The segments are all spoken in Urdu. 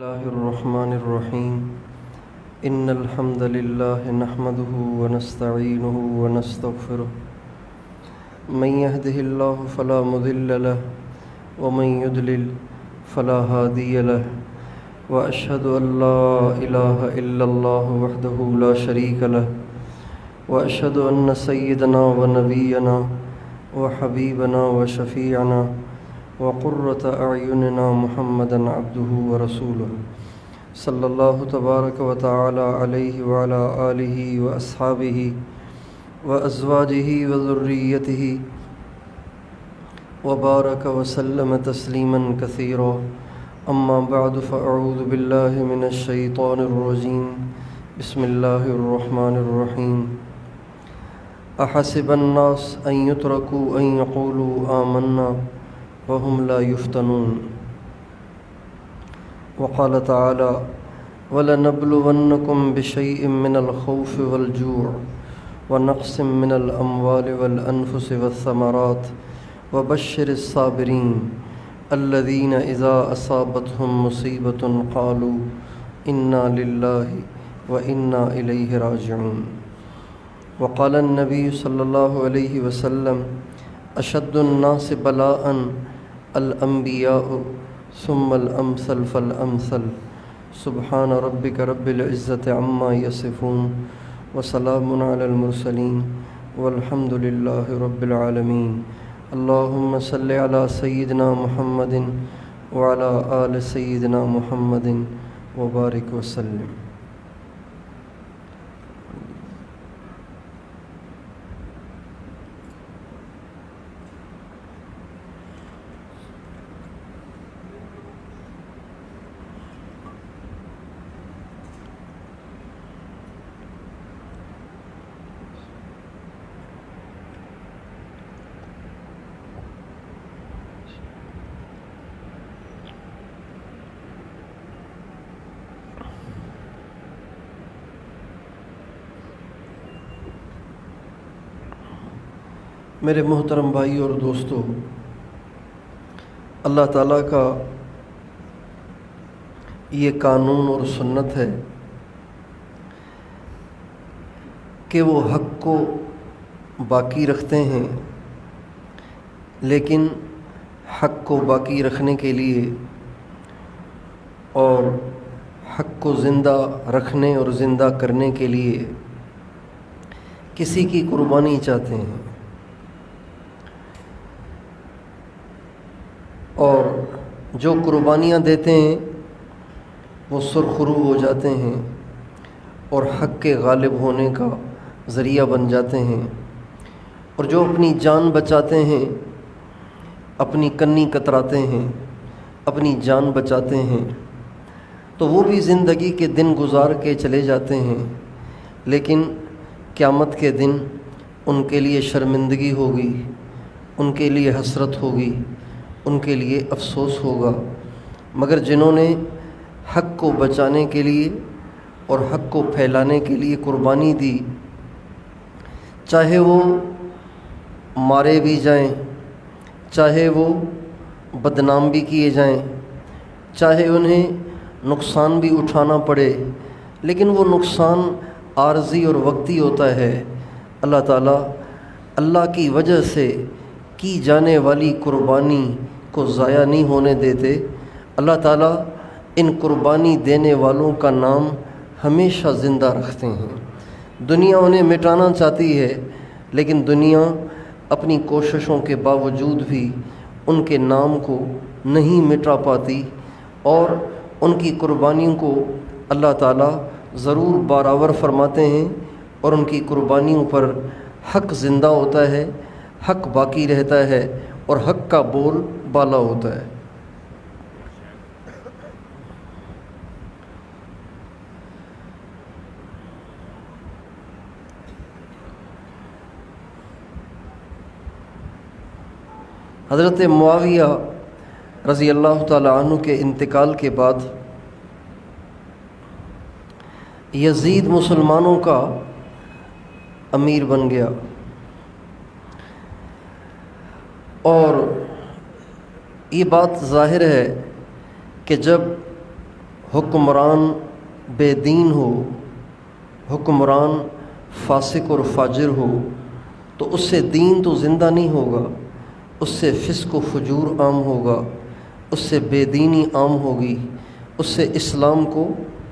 الله الرحمن الرحيم إن الحمد لله نحمده ونستعينه ونستغفره من يهده الله فلا مضل له ومن يضلل فلا هادي له وأشهد أن لا إله إلا الله وحده لا شريك له وأشهد أن سيدنا ونبينا وحبيبنا وشفيعنا وقرة أعيننا محمدًا عبده ورسوله صلى الله تبارك وتعالى عليه وعلى آله وأصحابه وأزواجه وذريته وبارك وسلم تسليمًا كثيرا أما بعد فأعوذ بالله من الشيطان الرجيم بسم الله الرحمن الرحيم أحسب الناس أن يتركوا أن يقولوا آمنا وهم لا يفتنون وقال تعالى وَلَنَبْلُوَنَّكُمْ بِشَيْءٍ مِّنَ الْخَوْفِ وَالْجُوعِ وَنَقْصٍ مِّنَ الْأَمْوَالِ وَالْأَنفُسِ وَالثَّمَرَاتِ وَبَشِّرِ الصَّابِرِينَ الَّذِينَ إِذَا أَصَابَتْهُم مُّصِيبَةٌ قَالُوا إِنَّا لِلَّهِ وَإِنَّا إِلَيْهِ رَاجِعُونَ وقال النبي صلى الله عليه وسلم أشد الناس بلاءً الأنبياء ثم الأمثل فالأمثل سبحان ربك رب العزة عما يصفون وسلام على المرسلين والحمد لله رب العالمين اللهم صل على سيدنا محمد وعلى آل سيدنا محمد وبارك وسلم. میرے محترم بھائی اور دوستو، اللہ تعالیٰ کا یہ قانون اور سنت ہے کہ وہ حق کو باقی رکھتے ہیں، لیکن حق کو باقی رکھنے کے لیے اور حق کو زندہ رکھنے اور زندہ کرنے کے لیے کسی کی قربانی چاہتے ہیں، اور جو قربانیاں دیتے ہیں وہ سرخرو ہو جاتے ہیں اور حق کے غالب ہونے کا ذریعہ بن جاتے ہیں، اور جو اپنی جان بچاتے ہیں، اپنی کنی کتراتے ہیں، اپنی جان بچاتے ہیں، تو وہ بھی زندگی کے دن گزار کے چلے جاتے ہیں، لیکن قیامت کے دن ان کے لیے شرمندگی ہوگی، ان کے لیے حسرت ہوگی، ان کے لیے افسوس ہوگا۔ مگر جنہوں نے حق کو بچانے کے لیے اور حق کو پھیلانے کے لیے قربانی دی، چاہے وہ مارے بھی جائیں، چاہے وہ بدنام بھی کیے جائیں، چاہے انہیں نقصان بھی اٹھانا پڑے، لیکن وہ نقصان عارضی اور وقتی ہوتا ہے۔ اللہ تعالیٰ اللہ کی وجہ سے کی جانے والی قربانی کو ضائع نہیں ہونے دیتے۔ اللہ تعالیٰ ان قربانی دینے والوں کا نام ہمیشہ زندہ رکھتے ہیں۔ دنیا انہیں مٹانا چاہتی ہے، لیکن دنیا اپنی کوششوں کے باوجود بھی ان کے نام کو نہیں مٹا پاتی، اور ان کی قربانیوں کو اللہ تعالیٰ ضرور برابر فرماتے ہیں، اور ان کی قربانیوں پر حق زندہ ہوتا ہے، حق باقی رہتا ہے، اور حق کا بول بالا ہوتا ہے۔ حضرت معاویہ رضی اللہ تعالی عنہ کے انتقال کے بعد یزید مسلمانوں کا امیر بن گیا، اور یہ بات ظاہر ہے کہ جب حکمران بے دین ہو، حکمران فاسق اور فاجر ہو تو اس سے دین تو زندہ نہیں ہوگا، اس سے فسق و فجور عام ہوگا، اس سے بے دینی عام ہوگی، اس سے اسلام کو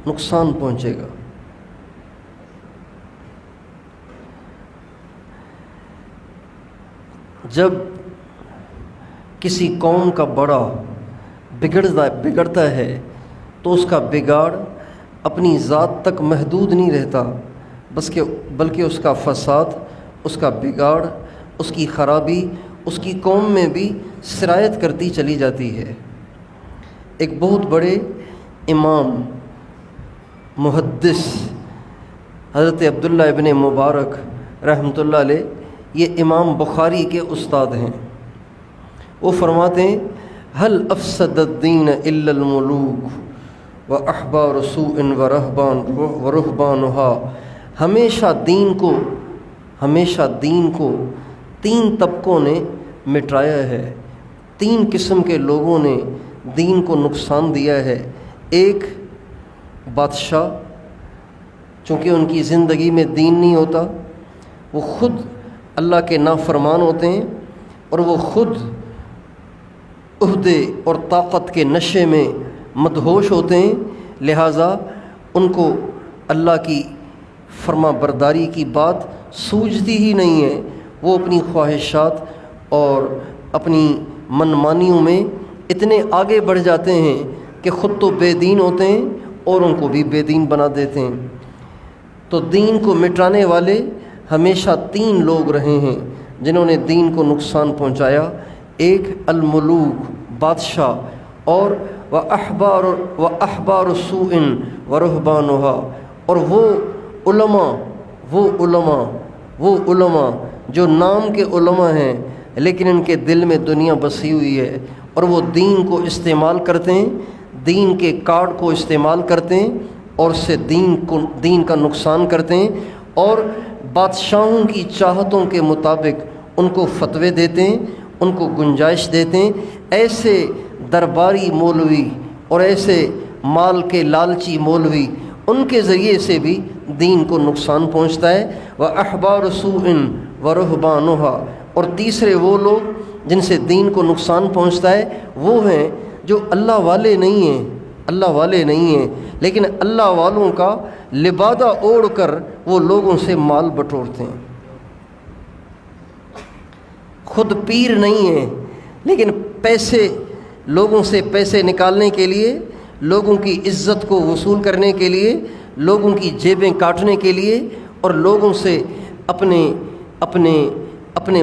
نقصان پہنچے گا۔ جب کسی قوم کا بڑا بگڑتا ہے تو اس کا بگاڑ اپنی ذات تک محدود نہیں رہتا، بلکہ اس کا فساد، اس کا بگاڑ، اس کی خرابی اس کی قوم میں بھی سرایت کرتی چلی جاتی ہے۔ ایک بہت بڑے امام محدث حضرت عبداللہ ابن مبارک رحمۃ اللہ علیہ، یہ امام بخاری کے استاد ہیں۔ وہ فرماتے ہیں هل افسد الدین الا الملوک واحبار سوء ورهبانها، ہمیشہ دین کو تین طبقوں نے مٹایا ہے، تین قسم کے لوگوں نے دین کو نقصان دیا ہے۔ ایک بادشاہ، چونکہ ان کی زندگی میں دین نہیں ہوتا، وہ خود اللہ کے نافرمان ہوتے ہیں اور وہ خود عہدے اور طاقت کے نشے میں مدہوش ہوتے ہیں، لہٰذا ان کو اللہ کی فرما برداری کی بات سوجتی ہی نہیں ہے۔ وہ اپنی خواہشات اور اپنی منمانیوں میں اتنے آگے بڑھ جاتے ہیں کہ خود تو بے دین ہوتے ہیں اور ان کو بھی بے دین بنا دیتے ہیں۔ تو دین کو مٹانے والے ہمیشہ تین لوگ رہے ہیں جنہوں نے دین کو نقصان پہنچایا۔ ایک الملوک، بادشاہ، اور احبار سوء ورهبانها، اور وہ علماء جو نام کے علماء ہیں لیکن ان کے دل میں دنیا بسی ہوئی ہے، اور وہ دین کو استعمال کرتے ہیں، دین کے کارڈ کو استعمال کرتے ہیں اور اس سے دین کا نقصان کرتے ہیں، اور بادشاہوں کی چاہتوں کے مطابق ان کو فتوے دیتے ہیں، ان کو گنجائش دیتے ہیں۔ ایسے درباری مولوی اور ایسے مال کے لالچی مولوی، ان کے ذریعے سے بھی دین کو نقصان پہنچتا ہے۔ وَأَحْبَارُ سُوءٍ وَرُهْبَانُهَا، اور تیسرے وہ لوگ جن سے دین کو نقصان پہنچتا ہے وہ ہیں جو اللہ والے نہیں ہیں لیکن اللہ والوں کا لبادہ اوڑھ کر وہ لوگوں سے مال بٹورتے ہیں۔ خود پیر نہیں ہیں لیکن لوگوں سے پیسے نکالنے کے لیے، لوگوں کی عزت کو وصول کرنے کے لیے، لوگوں کی جیبیں کاٹنے کے لیے اور لوگوں سے اپنے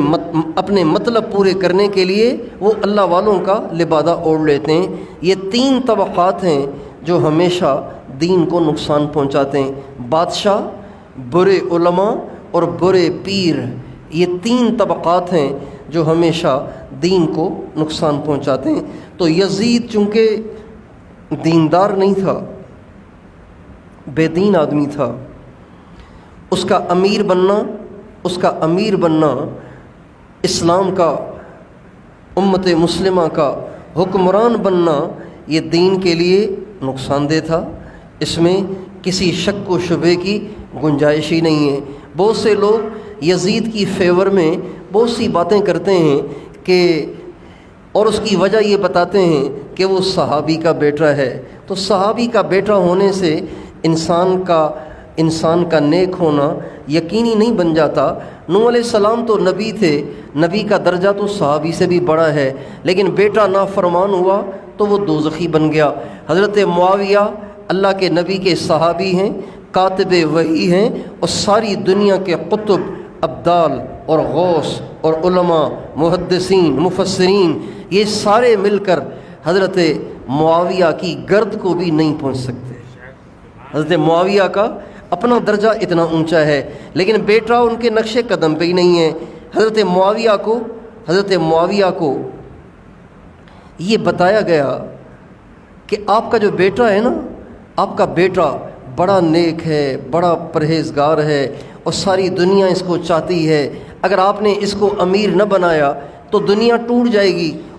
مطلب پورے کرنے کے لیے وہ اللہ والوں کا لبادہ اوڑھ لیتے ہیں۔ یہ تین طبقات ہیں جو ہمیشہ دین کو نقصان پہنچاتے ہیں، بادشاہ، برے علماء اور برے پیر۔ یہ تین طبقات ہیں جو ہمیشہ دین کو نقصان پہنچاتے ہیں۔ تو یزید چونکہ دیندار نہیں تھا، بے دین آدمی تھا، اس کا امیر بننا اسلام کا، امت مسلمہ کا حکمران بننا، یہ دین کے لیے نقصان دہ تھا، اس میں کسی شک و شبے کی گنجائش ہی نہیں ہے۔ بہت سے لوگ یزید کی فیور میں بہت سی باتیں کرتے ہیں اور اس کی وجہ یہ بتاتے ہیں کہ وہ صحابی کا بیٹا ہے۔ تو صحابی کا بیٹا ہونے سے انسان کا نیک ہونا یقینی نہیں بن جاتا۔ نوح علیہ السلام تو نبی تھے، نبی کا درجہ تو صحابی سے بھی بڑا ہے، لیکن بیٹا نافرمان ہوا تو وہ دوزخی بن گیا۔ حضرت معاویہ اللہ کے نبی کے صحابی ہیں، کاتب وحی ہیں، اور ساری دنیا کے قطب، ابدال اور غوث اور علماء، محدثین، مفسرین، یہ سارے مل کر حضرت معاویہ کی گرد کو بھی نہیں پہنچ سکتے۔ حضرت معاویہ کا اپنا درجہ اتنا اونچا ہے لیکن بیٹا ان کے نقش قدم پہ ہی نہیں ہے۔ حضرت معاویہ کو یہ بتایا گیا کہ آپ کا جو بیٹا ہے نا، آپ کا بیٹا بڑا نیک ہے، بڑا پرہیزگار ہے اور ساری دنیا اس کو چاہتی ہے، اگر آپ نے اس کو امیر نہ بنایا تو دنیا ٹوٹ جائے گی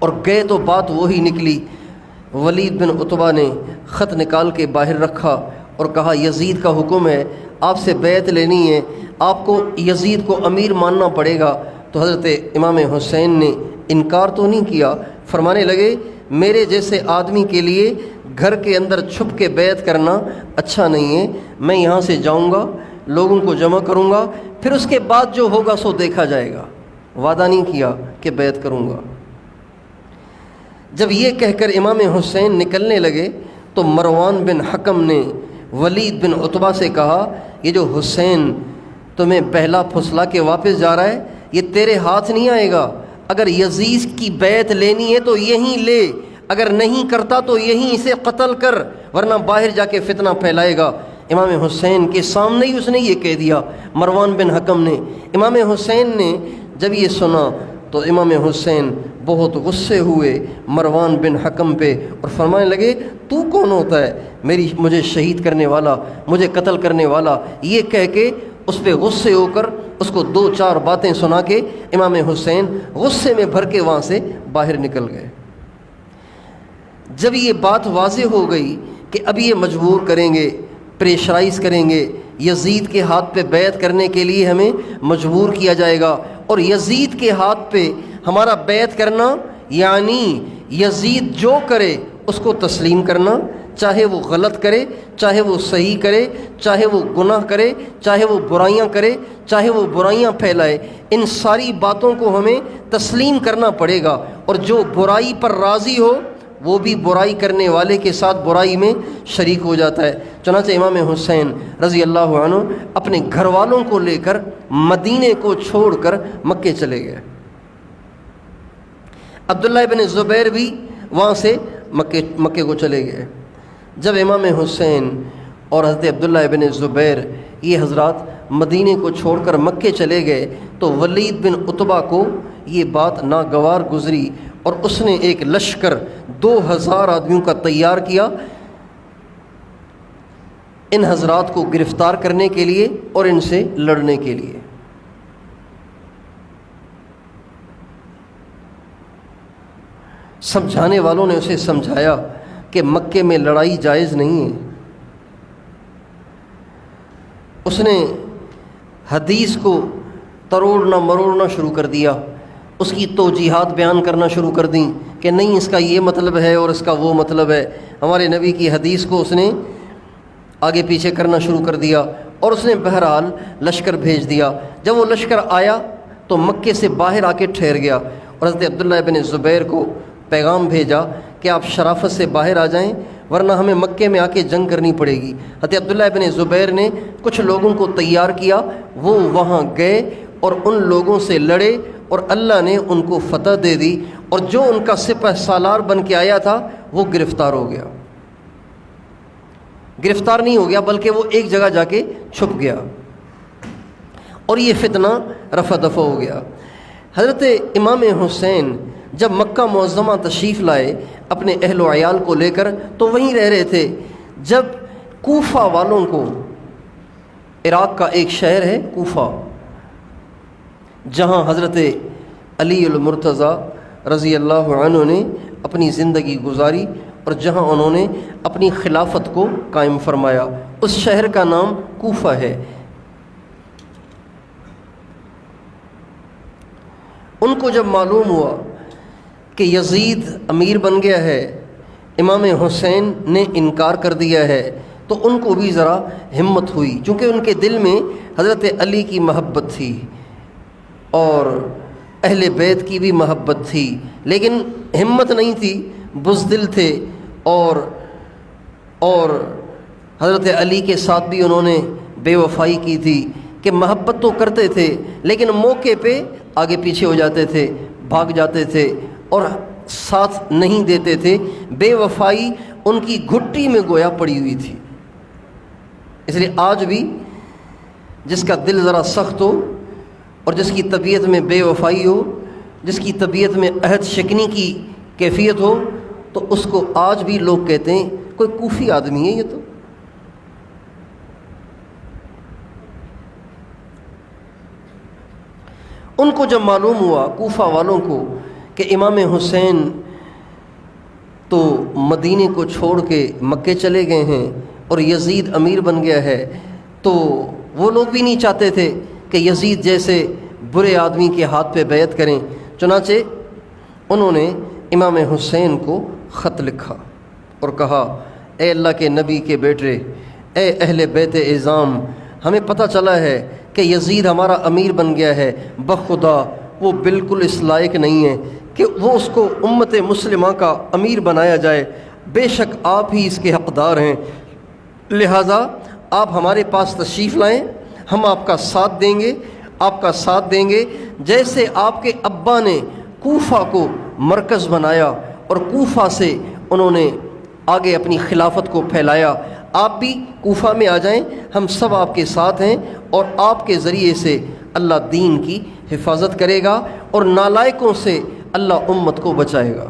اور گئے تو بات وہی نکلی۔ ولید بن عتبہ نے خط نکال کے باہر رکھا اور کہا یزید کا حکم ہے، آپ سے بیعت لینی ہے، آپ کو یزید کو امیر ماننا پڑے گا۔ تو حضرت امام حسین نے انکار تو نہیں کیا، فرمانے لگے میرے جیسے آدمی کے لیے گھر کے اندر چھپ کے بیعت کرنا اچھا نہیں ہے، میں یہاں سے جاؤں گا، لوگوں کو جمع کروں گا، پھر اس کے بعد جو ہوگا سو دیکھا جائے گا۔ وعدہ نہیں کیا کہ بیعت کروں گا۔ جب یہ کہہ کر امام حسین نکلنے لگے تو مروان بن حکم نے ولید بن عتبہ سے کہا یہ جو حسین تمہیں پہلا پھسلا کے واپس جا رہا ہے یہ تیرے ہاتھ نہیں آئے گا، اگر یزید کی بیعت لینی ہے تو یہیں لے، اگر نہیں کرتا تو یہیں اسے قتل کر، ورنہ باہر جا کے فتنہ پھیلائے گا۔ امام حسین کے سامنے ہی اس نے یہ کہہ دیا، مروان بن حکم نے۔ امام حسین نے جب یہ سنا تو امام حسین بہت غصے ہوئے مروان بن حکم پہ اور فرمانے لگے تو کون ہوتا ہے مجھے شہید کرنے والا، مجھے قتل کرنے والا؟ یہ کہہ کے اس پہ غصے ہو کر اس کو 2-4 باتیں سنا کے امام حسین غصے میں بھر کے وہاں سے باہر نکل گئے۔ جب یہ بات واضح ہو گئی کہ اب یہ مجبور کریں گے، پریشرائز کریں گے، یزید کے ہاتھ پہ بیعت کرنے کے لیے ہمیں مجبور کیا جائے گا، اور یزید کے ہاتھ پہ ہمارا بیعت کرنا یعنی یزید جو کرے اس کو تسلیم کرنا، چاہے وہ غلط کرے، چاہے وہ صحیح کرے، چاہے وہ گناہ کرے، چاہے وہ برائیاں کرے، چاہے وہ برائیاں پھیلائے، ان ساری باتوں کو ہمیں تسلیم کرنا پڑے گا، اور جو برائی پر راضی ہو وہ بھی برائی کرنے والے کے ساتھ برائی میں شریک ہو جاتا ہے۔ چنانچہ امام حسین رضی اللہ عنہ اپنے گھر والوں کو لے کر مدینے کو چھوڑ کر مکے چلے گئے۔ عبداللہ بن زبیر بھی وہاں سے مکے کو چلے گئے۔ جب امام حسین اور حضرت عبداللہ بن زبیر یہ حضرات مدینے کو چھوڑ کر مکے چلے گئے تو ولید بن عتبہ کو یہ بات ناگوار گزری، اور اس نے ایک لشکر 2000 آدمیوں کا تیار کیا ان حضرات کو گرفتار کرنے کے لیے اور ان سے لڑنے کے لیے۔ سمجھانے والوں نے اسے سمجھایا کہ مکے میں لڑائی جائز نہیں ہے۔ اس نے حدیث کو تروڑنا مروڑنا شروع کر دیا، اس کی توجیحات بیان کرنا شروع کر دیں کہ نہیں اس کا یہ مطلب ہے اور اس کا وہ مطلب ہے۔ ہمارے نبی کی حدیث کو اس نے آگے پیچھے کرنا شروع کر دیا، اور اس نے بہرحال لشکر بھیج دیا۔ جب وہ لشکر آیا تو مکے سے باہر آ کے ٹھہر گیا، اور حضرت عبداللہ بن زبیر کو پیغام بھیجا کہ آپ شرافت سے باہر آ جائیں ورنہ ہمیں مکے میں آ کے جنگ کرنی پڑے گی۔ حضرت عبداللہ بن زبیر نے کچھ لوگوں کو تیار کیا، وہ وہاں گئے اور ان لوگوں سے لڑے، اور اللہ نے ان کو فتح دے دی، اور جو ان کا سپہ سالار بن کے آیا تھا وہ گرفتار ہو گیا۔ گرفتار نہیں ہو گیا بلکہ وہ ایک جگہ جا کے چھپ گیا، اور یہ فتنہ رفع دفع ہو گیا۔ حضرت امام حسین جب مکہ معظمہ تشریف لائے اپنے اہل و عیال کو لے کر تو وہیں رہ رہے تھے، جب کوفہ والوں کو، عراق کا ایک شہر ہے کوفہ جہاں حضرت علی المرتضیٰ رضی اللہ عنہ نے اپنی زندگی گزاری اور جہاں انہوں نے اپنی خلافت کو قائم فرمایا، اس شہر کا نام کوفہ ہے۔ ان کو جب معلوم ہوا کہ یزید امیر بن گیا ہے، امام حسین نے انکار کر دیا ہے، تو ان کو بھی ذرا ہمت ہوئی، چونکہ ان کے دل میں حضرت علی کی محبت تھی اور اہل بیت کی بھی محبت تھی، لیکن ہمت نہیں تھی، بزدل تھے، اور حضرت علی کے ساتھ بھی انہوں نے بے وفائی کی تھی کہ محبت تو کرتے تھے لیکن موقع پہ آگے پیچھے ہو جاتے تھے، بھاگ جاتے تھے اور ساتھ نہیں دیتے تھے۔ بے وفائی ان کی گھٹی میں گویا پڑی ہوئی تھی۔ اس لیے آج بھی جس کا دل ذرا سخت ہو اور جس کی طبیعت میں بے وفائی ہو، جس کی طبیعت میں عہد شکنی کی کیفیت ہو، تو اس کو آج بھی لوگ کہتے ہیں کوئی کوفی آدمی ہے یہ تو۔ ان کو جب معلوم ہوا کوفہ والوں کو کہ امام حسین تو مدینے کو چھوڑ کے مکے چلے گئے ہیں اور یزید امیر بن گیا ہے، تو وہ لوگ بھی نہیں چاہتے تھے کہ یزید جیسے برے آدمی کے ہاتھ پہ بیعت کریں۔ چنانچہ انہوں نے امام حسین کو خط لکھا اور کہا، اے اللہ کے نبی کے بیٹے، اے اہل بیت اعظام، ہمیں پتہ چلا ہے کہ یزید ہمارا امیر بن گیا ہے، بخدا وہ بالکل اس لائق نہیں ہے کہ وہ اس کو امت مسلمہ کا امیر بنایا جائے، بے شک آپ ہی اس کے حقدار ہیں، لہٰذا آپ ہمارے پاس تشریف لائیں، ہم آپ کا ساتھ دیں گے، آپ کا ساتھ دیں گے۔ جیسے آپ کے ابا نے کوفہ کو مرکز بنایا اور کوفہ سے انہوں نے آگے اپنی خلافت کو پھیلایا، آپ بھی کوفہ میں آ جائیں، ہم سب آپ کے ساتھ ہیں اور آپ کے ذریعے سے اللہ دین کی حفاظت کرے گا اور نالائقوں سے اللہ امت کو بچائے گا۔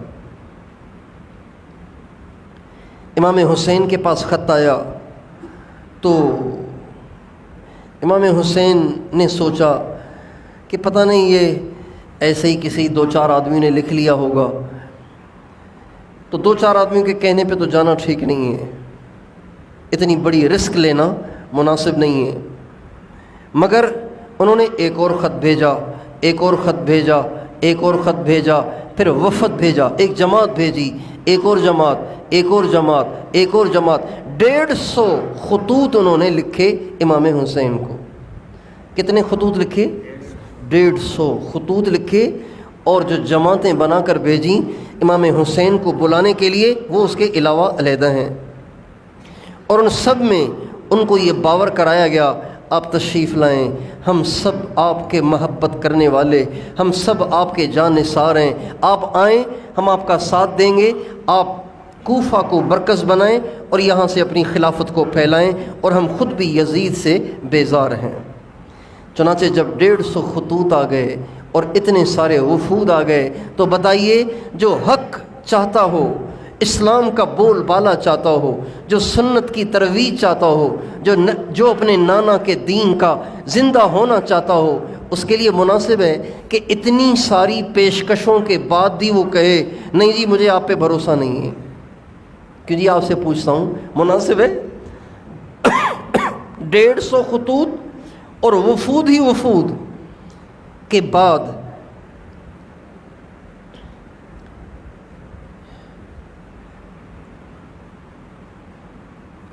امام حسین کے پاس خط آیا تو امام حسین نے سوچا کہ پتہ نہیں یہ ایسے ہی کسی 2-4 آدمی نے لکھ لیا ہوگا، تو 2-4 آدمیوں کے کہنے پہ تو جانا ٹھیک نہیں ہے، اتنی بڑی رسک لینا مناسب نہیں ہے۔ مگر انہوں نے ایک اور خط بھیجا، ایک اور خط بھیجا، ایک اور خط بھیجا، پھر وفد بھیجا، ایک جماعت بھیجی، ایک اور جماعت، ایک اور جماعت، ایک اور جماعت، 150 خطوط انہوں نے لکھے امام حسین کو۔ کتنے خطوط لکھے؟ 150 خطوط لکھے، اور جو جماعتیں بنا کر بھیجیں امام حسین کو بلانے کے لیے، وہ اس کے علاوہ علیحدہ ہیں، اور ان سب میں ان کو یہ باور کرایا گیا آپ تشریف لائیں، ہم سب آپ کے محبت کرنے والے، ہم سب آپ کے جان نثار ہیں، آپ آئیں، ہم آپ کا ساتھ دیں گے، آپ کوفہ کو مرکز بنائیں اور یہاں سے اپنی خلافت کو پھیلائیں، اور ہم خود بھی یزید سے بیزار ہیں۔ چنانچہ جب 150 خطوط آ گئے اور اتنے سارے وفود آ گئے، تو بتائیے جو حق چاہتا ہو، اسلام کا بول بالا چاہتا ہو، جو سنت کی ترویج چاہتا ہو، جو اپنے نانا کے دین کا زندہ ہونا چاہتا ہو، اس کے لیے مناسب ہے کہ اتنی ساری پیشکشوں کے بعد بھی وہ کہے نہیں جی مجھے آپ پہ بھروسہ نہیں ہے؟ کہ جی آپ سے پوچھتا ہوں، مناسب ہے؟ 150 خطوط اور وفود ہی وفود کے بعد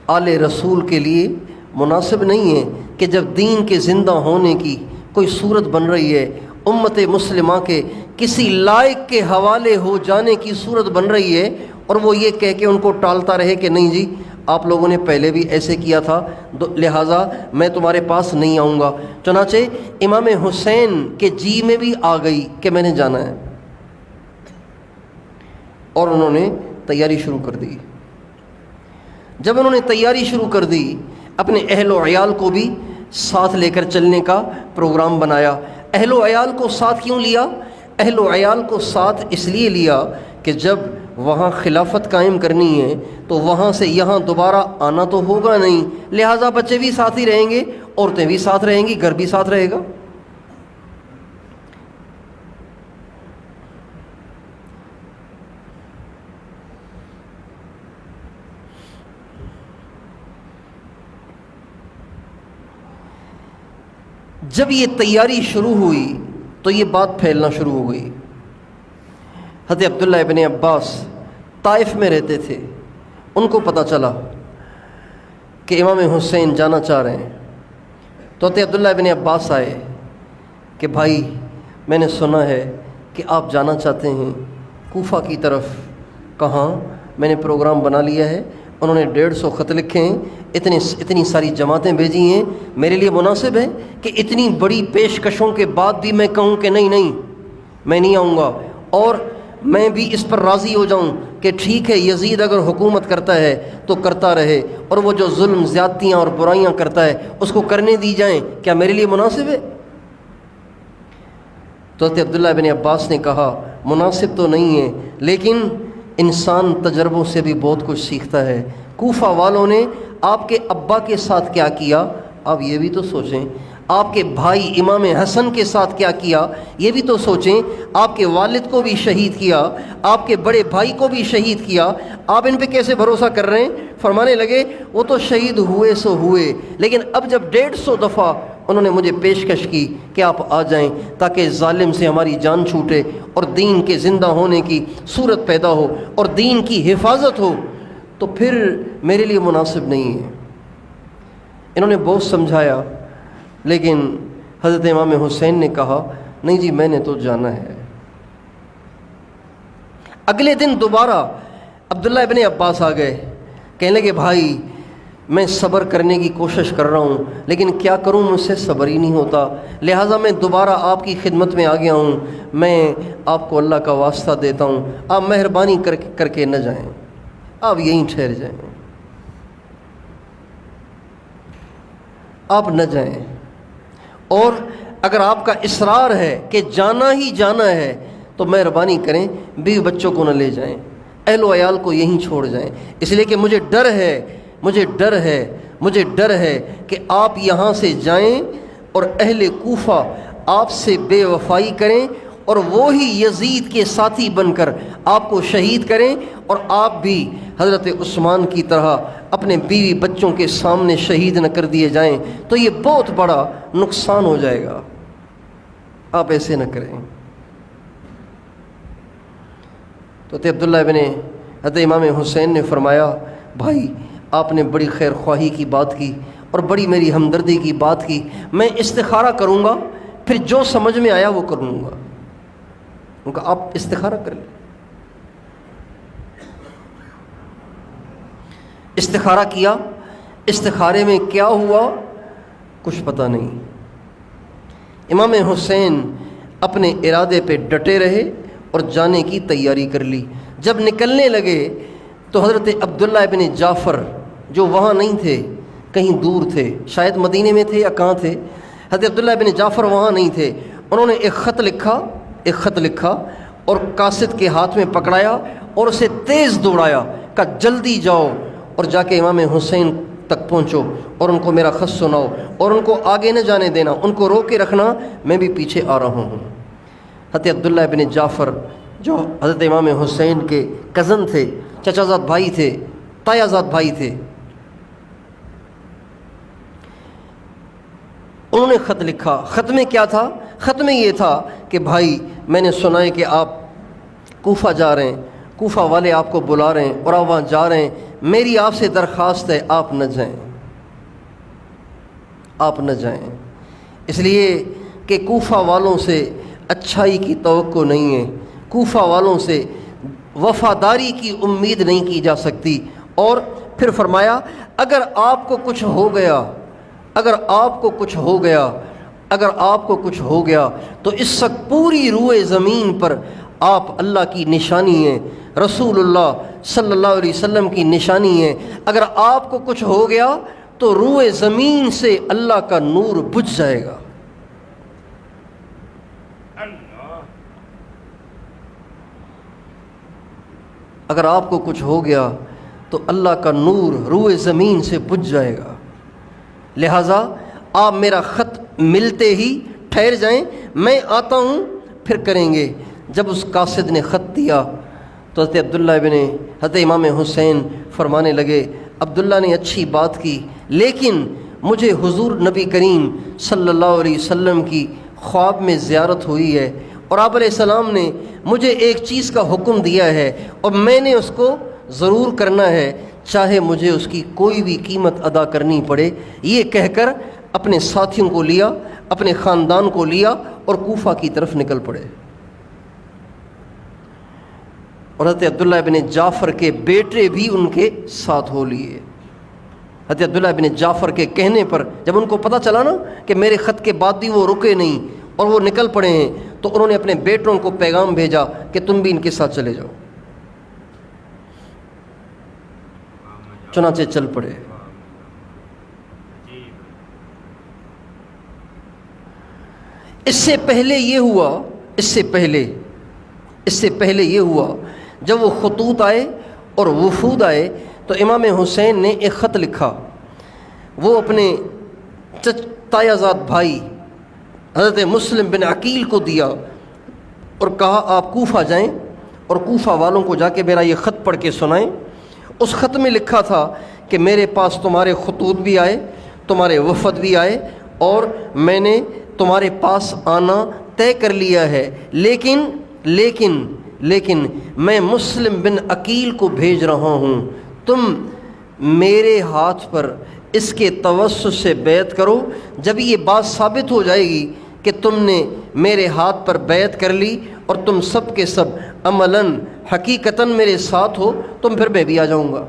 آل رسول کے لیے مناسب نہیں ہے کہ جب دین کے زندہ ہونے کی کوئی صورت بن رہی ہے، امت مسلمہ کے کسی لائق کے حوالے ہو جانے کی صورت بن رہی ہے، اور وہ یہ کہہ کے ان کو ٹالتا رہے کہ نہیں جی آپ لوگوں نے پہلے بھی ایسے کیا تھا، لہٰذا میں تمہارے پاس نہیں آؤں گا۔ چنانچہ امام حسین کے جی میں بھی آ گئی کہ میں نے جانا ہے، اور انہوں نے تیاری شروع کر دی۔ جب انہوں نے تیاری شروع کر دی، اپنے اہل و عیال کو بھی ساتھ لے کر چلنے کا پروگرام بنایا۔ اہل و عیال کو ساتھ کیوں لیا؟ اہل و عیال کو ساتھ اس لیے لیا کہ جب وہاں خلافت قائم کرنی ہے تو وہاں سے یہاں دوبارہ آنا تو ہوگا نہیں، لہٰذا بچے بھی ساتھ ہی رہیں گے، عورتیں بھی ساتھ رہیں گی، گھر بھی ساتھ رہے گا۔ جب یہ تیاری شروع ہوئی تو یہ بات پھیلنا شروع ہو گئی۔ حضرت عبداللہ ابن عباس طائف میں رہتے تھے، ان کو پتہ چلا کہ امام حسین جانا چاہ رہے ہیں، تو حضرت عبداللہ ابن عباس آئے کہ بھائی میں نے سنا ہے کہ آپ جانا چاہتے ہیں کوفہ کی طرف۔ کہاں؟ میں نے پروگرام بنا لیا ہے، انہوں نے 150 خط لکھے ہیں، اتنی ساری جماعتیں بھیجی ہیں، میرے لیے مناسب ہے کہ اتنی بڑی پیشکشوں کے بعد بھی میں کہوں کہ نہیں میں نہیں آؤں گا، اور میں بھی اس پر راضی ہو جاؤں کہ ٹھیک ہے یزید اگر حکومت کرتا ہے تو کرتا رہے، اور وہ جو ظلم زیادتیاں اور برائیاں کرتا ہے اس کو کرنے دی جائیں، کیا میرے لیے مناسب ہے؟ تو حضرت عبداللہ ابن عباس نے کہا مناسب تو نہیں ہے، لیکن انسان تجربوں سے بھی بہت کچھ سیکھتا ہے۔ کوفہ والوں نے آپ کے ابا کے ساتھ کیا کیا، آپ یہ بھی تو سوچیں، آپ کے بھائی امام حسن کے ساتھ کیا کیا یہ بھی تو سوچیں۔ آپ کے والد کو بھی شہید کیا، آپ کے بڑے بھائی کو بھی شہید کیا، آپ ان پہ کیسے بھروسہ کر رہے ہیں؟ فرمانے لگے وہ تو شہید ہوئے سو ہوئے، لیکن اب جب 150 دفعہ انہوں نے مجھے پیشکش کی کہ آپ آ جائیں تاکہ ظالم سے ہماری جان چھوٹے اور دین کے زندہ ہونے کی صورت پیدا ہو اور دین کی حفاظت ہو، تو پھر میرے لیے مناسب نہیں ہے۔ انہوں نے بہت سمجھایا، لیکن حضرت امام حسین نے کہا نہیں جی میں نے تو جانا ہے۔ اگلے دن دوبارہ عبداللہ ابن عباس آ گئے، کہنے لگے بھائی میں صبر کرنے کی کوشش کر رہا ہوں لیکن کیا کروں، مجھ سے صبر ہی نہیں ہوتا، لہٰذا میں دوبارہ آپ کی خدمت میں آ گیا ہوں، میں آپ کو اللہ کا واسطہ دیتا ہوں، آپ مہربانی کر کے نہ جائیں، آپ یہیں ٹھہر جائیں، آپ نہ جائیں، اور اگر آپ کا اصرار ہے کہ جانا ہی جانا ہے تو مہربانی کریں بیوی بچوں کو نہ لے جائیں، اہل و عیال کو یہیں چھوڑ جائیں، اس لیے کہ مجھے ڈر ہے کہ آپ یہاں سے جائیں اور اہل کوفہ آپ سے بے وفائی کریں اور وہی یزید کے ساتھی بن کر آپ کو شہید کریں اور آپ بھی حضرت عثمان کی طرح اپنے بیوی بچوں کے سامنے شہید نہ کر دیے جائیں، تو یہ بہت بڑا نقصان ہو جائے گا، آپ ایسے نہ کریں۔ تو عبداللہ ابن حضرت امام حسین نے فرمایا بھائی آپ نے بڑی خیر خواہی کی بات کی اور بڑی میری ہمدردی کی بات کی، میں استخارہ کروں گا، پھر جو سمجھ میں آیا وہ کروں گا۔ ان کا آپ استخارہ کر لیں۔ استخارہ کیا، استخارے میں کیا ہوا کچھ پتہ نہیں۔ امام حسین اپنے ارادے پہ ڈٹے رہے اور جانے کی تیاری کر لی۔ جب نکلنے لگے تو حضرت عبداللہ ابن جعفر جو وہاں نہیں تھے، کہیں دور تھے، شاید مدینے میں تھے یا کہاں تھے، حضرت عبداللہ ابن جعفر وہاں نہیں تھے، انہوں نے ایک خط لکھا اور قاصد کے ہاتھ میں پکڑایا اور اسے تیز دوڑایا، کہا جلدی جاؤ اور جا کے امام حسین تک پہنچو اور ان کو میرا خط سناؤ اور ان کو آگے نہ جانے دینا، ان کو روک کے رکھنا، میں بھی پیچھے آ رہا ہوں۔ حضرت عبداللہ ابن جعفر جو حضرت امام حسین کے کزن تھے، چچا زاد بھائی تھے، تایا زاد بھائی تھے، انہوں نے خط لکھا۔ خط میں کیا تھا؟ خط میں یہ تھا کہ بھائی میں نے سنا ہے کہ آپ کوفہ جا رہے ہیں، کوفہ والے آپ کو بلا رہے ہیں اور آپ وہاں جا رہے ہیں، میری آپ سے درخواست ہے آپ نہ جائیں، آپ نہ جائیں، اس لیے کہ کوفہ والوں سے اچھائی کی توقع نہیں ہے، کوفہ والوں سے وفاداری کی امید نہیں کی جا سکتی۔ اور پھر فرمایا اگر آپ کو کچھ ہو گیا تو اس وقت پوری روئے زمین پر آپ اللہ کی نشانی ہیں، رسول اللہ صلی اللہ علیہ وسلم کی نشانی ہے، اگر آپ کو کچھ ہو گیا تو روئے زمین سے اللہ کا نور بجھ جائے گا۔ اگر آپ کو کچھ ہو گیا تو اللہ کا نور روئے زمین سے بجھ جائے گا، لہٰذا آپ میرا خط ملتے ہی ٹھہر جائیں، میں آتا ہوں پھر کریں گے۔ جب اس قاصد نے خط دیا تو حضرت امام حسین فرمانے لگے عبداللہ نے اچھی بات کی، لیکن مجھے حضور نبی کریم صلی اللہ علیہ وسلم کی خواب میں زیارت ہوئی ہے اور آپ علیہ السلام نے مجھے ایک چیز کا حکم دیا ہے اور میں نے اس کو ضرور کرنا ہے، چاہے مجھے اس کی کوئی بھی قیمت ادا کرنی پڑے۔ یہ کہہ کر اپنے ساتھیوں کو لیا، اپنے خاندان کو لیا اور کوفہ کی طرف نکل پڑے۔ اور حضرت عبداللہ ابن جعفر کے بیٹے بھی ان کے ساتھ ہو لیے۔ حضرت عبداللہ ابن جعفر کے کہنے پر جب ان کو پتہ چلا نا کہ میرے خط کے بعد بھی وہ رکے نہیں اور وہ نکل پڑے ہیں، تو انہوں نے اپنے بیٹوں کو پیغام بھیجا کہ تم بھی ان کے ساتھ چلے جاؤ، چنانچہ چل پڑے۔ اس سے پہلے یہ ہوا جب وہ خطوط آئے اور وفود آئے تو امام حسین نے ایک خط لکھا، وہ اپنے تایازاد بھائی حضرت مسلم بن عقیل کو دیا اور کہا آپ کوفہ جائیں اور کوفہ والوں کو جا کے میرا یہ خط پڑھ کے سنائیں۔ اس خط میں لکھا تھا کہ میرے پاس تمہارے خطوط بھی آئے، تمہارے وفد بھی آئے، اور میں نے تمہارے پاس آنا طے کر لیا ہے، لیکن میں مسلم بن عقیل کو بھیج رہا ہوں، تم میرے ہاتھ پر اس کے توسط سے بیعت کرو۔ جب یہ بات ثابت ہو جائے گی کہ تم نے میرے ہاتھ پر بیعت کر لی اور تم سب کے سب عملاً حقیقتاً میرے ساتھ ہو، تم پھر میں بھی آ جاؤں گا۔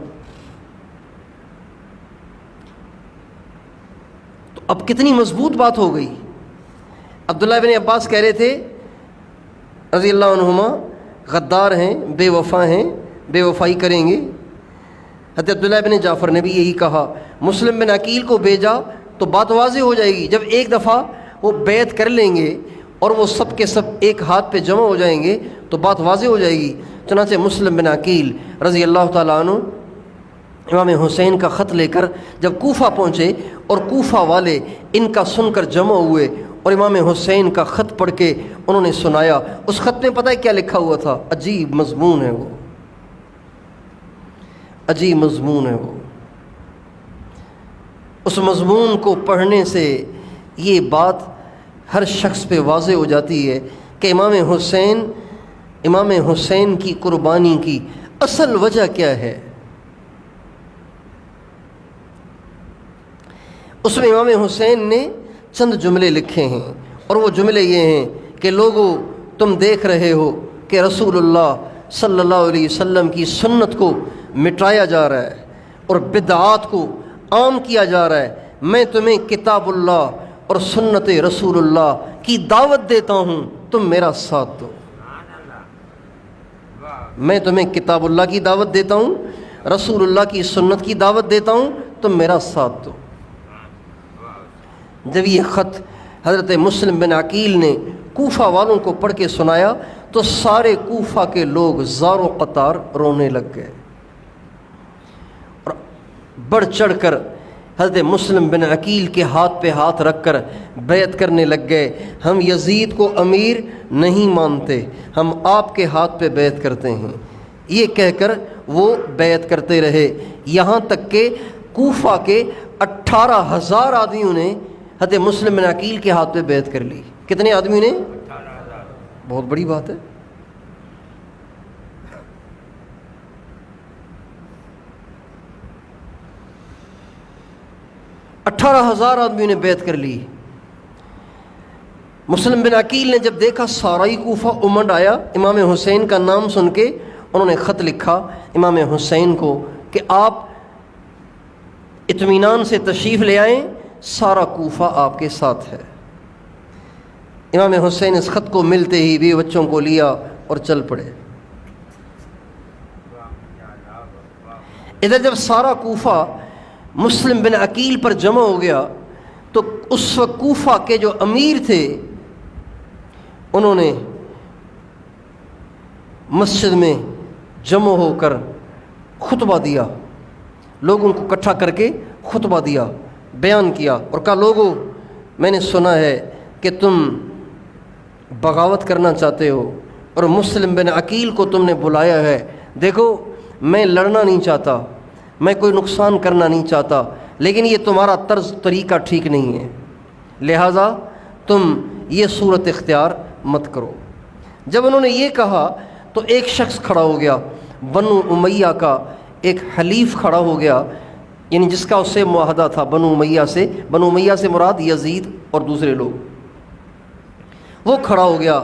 تو اب کتنی مضبوط بات ہو گئی۔ عبداللہ بن عباس کہہ رہے تھے رضی اللہ عنہما غدار ہیں، بے وفا ہیں، بے وفائی کریں گے۔ حضرت عبداللہ بن جعفر نے بھی یہی کہا، مسلم بن عقیل کو بھیجا تو بات واضح ہو جائے گی، جب ایک دفعہ وہ بیعت کر لیں گے اور وہ سب کے سب ایک ہاتھ پہ جمع ہو جائیں گے تو بات واضح ہو جائے گی۔ چنانچہ مسلم بن عقیل رضی اللہ تعالیٰ عنہ امام حسین کا خط لے کر جب کوفہ پہنچے اور کوفہ والے ان کا سن کر جمع ہوئے اور امام حسین کا خط پڑھ کے انہوں نے سنایا۔ اس خط میں پتہ ہے کیا لکھا ہوا تھا؟ عجیب مضمون ہے وہ، عجیب مضمون ہے وہ۔ اس مضمون کو پڑھنے سے یہ بات ہر شخص پہ واضح ہو جاتی ہے کہ امام حسین کی قربانی کی اصل وجہ کیا ہے۔ اس میں امام حسین نے چند جملے لکھے ہیں، اور وہ جملے یہ ہیں کہ لوگو تم دیکھ رہے ہو کہ رسول اللہ صلی اللہ علیہ وسلم کی سنت کو مٹایا جا رہا ہے اور بدعات کو عام کیا جا رہا ہے۔ میں تمہیں کتاب اللہ اور سنت رسول اللہ کی دعوت دیتا ہوں، تم میرا ساتھ دو۔ میں تمہیں کتاب اللہ کی دعوت دیتا ہوں، رسول اللہ کی سنت کی دعوت دیتا ہوں، تم میرا ساتھ دو۔ جب یہ خط حضرت مسلم بن عقیل نے کوفہ والوں کو پڑھ کے سنایا تو سارے کوفہ کے لوگ زار و قطار رونے لگ گئے اور بڑھ چڑھ کر حضرت مسلم بن عقیل کے ہاتھ پہ ہاتھ رکھ کر بیعت کرنے لگ گئے۔ ہم یزید کو امیر نہیں مانتے، ہم آپ کے ہاتھ پہ بیعت کرتے ہیں، یہ کہہ کر وہ بیعت کرتے رہے، یہاں تک کہ کوفہ کے 18,000 آدمیوں نے حضرت مسلم بن عقیل کے ہاتھ پہ بیعت کر لی۔ کتنے آدمی نے؟ بہت بڑی بات ہے۔ 18,000 آدمیوں نے بیعت کر لی۔ مسلم بن عقیل نے جب دیکھا سارا ہی کوفہ امنڈ آیا، امام حسین کا نام سن کے انہوں نے خط لکھا امام حسین کو کہ آپ اطمینان سے تشریف لے آئیں، سارا کوفہ آپ کے ساتھ ہے۔ امام حسین اس خط کو ملتے ہی بیوی بچوں کو لیا اور چل پڑے۔ ادھر جب سارا کوفہ مسلم بن عقیل پر جمع ہو گیا تو اس وقت کوفہ کے جو امیر تھے انہوں نے مسجد میں جمع ہو کر خطبہ دیا، لوگوں کو اکٹھا کر کے خطبہ دیا، بیان کیا اور کہا لوگوں میں نے سنا ہے کہ تم بغاوت کرنا چاہتے ہو اور مسلم بن عقیل کو تم نے بلایا ہے۔ دیکھو میں لڑنا نہیں چاہتا، میں کوئی نقصان کرنا نہیں چاہتا، لیکن یہ تمہارا طرز طریقہ ٹھیک نہیں ہے، لہٰذا تم یہ صورت اختیار مت کرو۔ جب انہوں نے یہ کہا تو ایک شخص کھڑا ہو گیا، بنو امیہ کا ایک حلیف کھڑا ہو گیا، یعنی جس کا اس سے معاہدہ تھا بنو امیہ سے مراد یزید اور دوسرے لوگ۔ وہ کھڑا ہو گیا،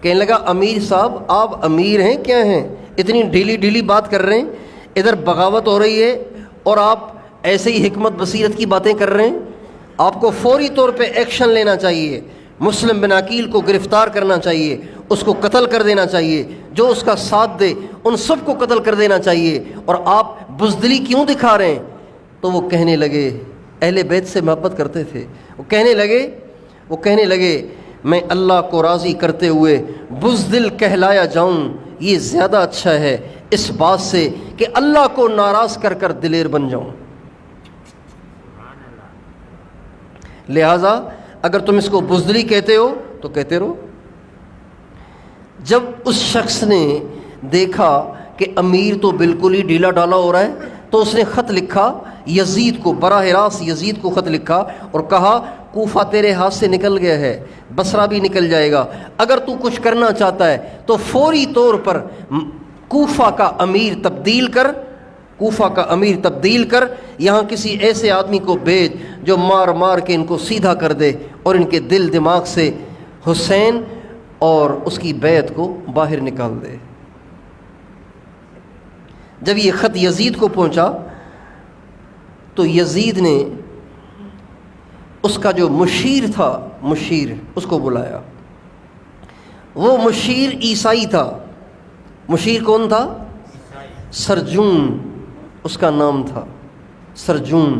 کہنے لگا امیر صاحب آپ امیر ہیں کیا ہیں، اتنی ڈھیلی بات کر رہے ہیں، ادھر بغاوت ہو رہی ہے اور آپ ایسے ہی حکمت بصیرت کی باتیں کر رہے ہیں، آپ کو فوری طور پہ ایکشن لینا چاہیے، مسلم بن عقیل کو گرفتار کرنا چاہیے، اس کو قتل کر دینا چاہیے، جو اس کا ساتھ دے ان سب کو قتل کر دینا چاہیے، اور آپ بزدلی کیوں دکھا رہے ہیں؟ تو وہ کہنے لگے، اہل بیت سے محبت کرتے تھے، وہ کہنے لگے میں اللہ کو راضی کرتے ہوئے بزدل کہلایا جاؤں یہ زیادہ اچھا ہے اس بات سے کہ اللہ کو ناراض کر کر دلیر بن جاؤں۔ لہٰذا اگر تم اس کو بزدلی کہتے ہو تو کہتے رہو۔ جب اس شخص نے دیکھا کہ امیر تو بالکل ہی ڈھیلا ڈالا ہو رہا ہے تو اس نے خط لکھا یزید کو، براہ راست یزید کو خط لکھا اور کہا کوفہ تیرے ہاتھ سے نکل گیا ہے، بصرہ بھی نکل جائے گا، اگر تو کچھ کرنا چاہتا ہے تو فوری طور پر کوفہ کا امیر تبدیل کر، کوفہ کا امیر تبدیل کر، یہاں کسی ایسے آدمی کو بھیج جو مار مار کے ان کو سیدھا کر دے اور ان کے دل دماغ سے حسین اور اس کی بیعت کو باہر نکال دے۔ جب یہ خط یزید کو پہنچا تو یزید نے اس کا جو مشیر تھا، مشیر اس کو بلایا۔ وہ مشیر عیسائی تھا۔ مشیر کون تھا؟ سرجون اس کا نام تھا، سرجون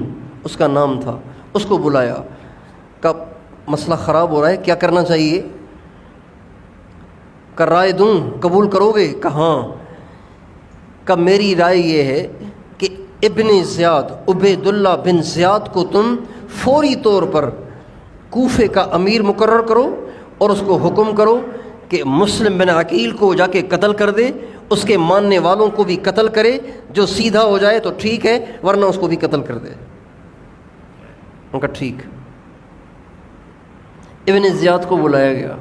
اس کا نام تھا۔ اس کو بلایا، کہا مسئلہ خراب ہو رہا ہے، کیا کرنا چاہیے؟ کہ رائے دوں، قبول کرو گے؟ کہ ہاں۔ کہ میری رائے یہ ہے کہ ابن زیاد، عبید اللہ بن زیاد کو تم فوری طور پر کوفے کا امیر مقرر کرو اور اس کو حکم کرو کہ مسلم بن عقیل کو جا کے قتل کر دے، اس کے ماننے والوں کو بھی قتل کرے، جو سیدھا ہو جائے تو ٹھیک ہے ورنہ اس کو بھی قتل کر دے۔ ان کا ٹھیک۔ ابن زیاد کو بلایا گیا۔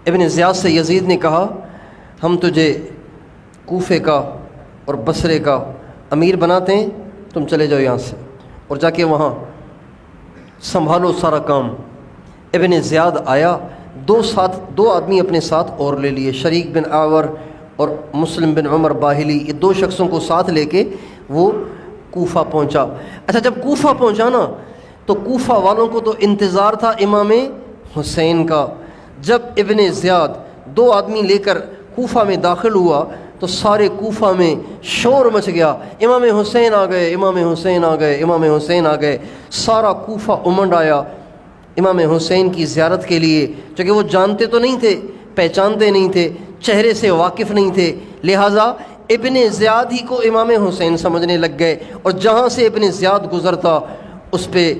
ابن زیاد سے یزید نے کہا ہم تجھے کوفے کا اور بصرے کا امیر بناتے ہیں، تم چلے جاؤ یہاں سے اور جا کے وہاں سنبھالو سارا کام۔ ابن زیاد آیا، دو آدمی اپنے ساتھ اور لے لیے، شریک بن آور اور مسلم بن عمر باہلی، یہ دو شخصوں کو ساتھ لے کے وہ کوفہ پہنچا۔ اچھا جب کوفہ پہنچا نا تو کوفہ والوں کو تو انتظار تھا امام حسین کا۔ جب ابن زیاد دو آدمی لے کر کوفہ میں داخل ہوا تو سارے کوفہ میں شور مچ گیا، امام حسین آ گئے، امام حسین آ گئے، امام حسین آ گئے۔ سارا کوفہ امنڈ آیا امام حسین کی زیارت کے لیے، چونکہ وہ جانتے تو نہیں تھے، پہچانتے نہیں تھے، چہرے سے واقف نہیں تھے، لہٰذا ابن زیاد ہی کو امام حسین سمجھنے لگ گئے، اور جہاں سے ابن زیاد گزرتا اس پہ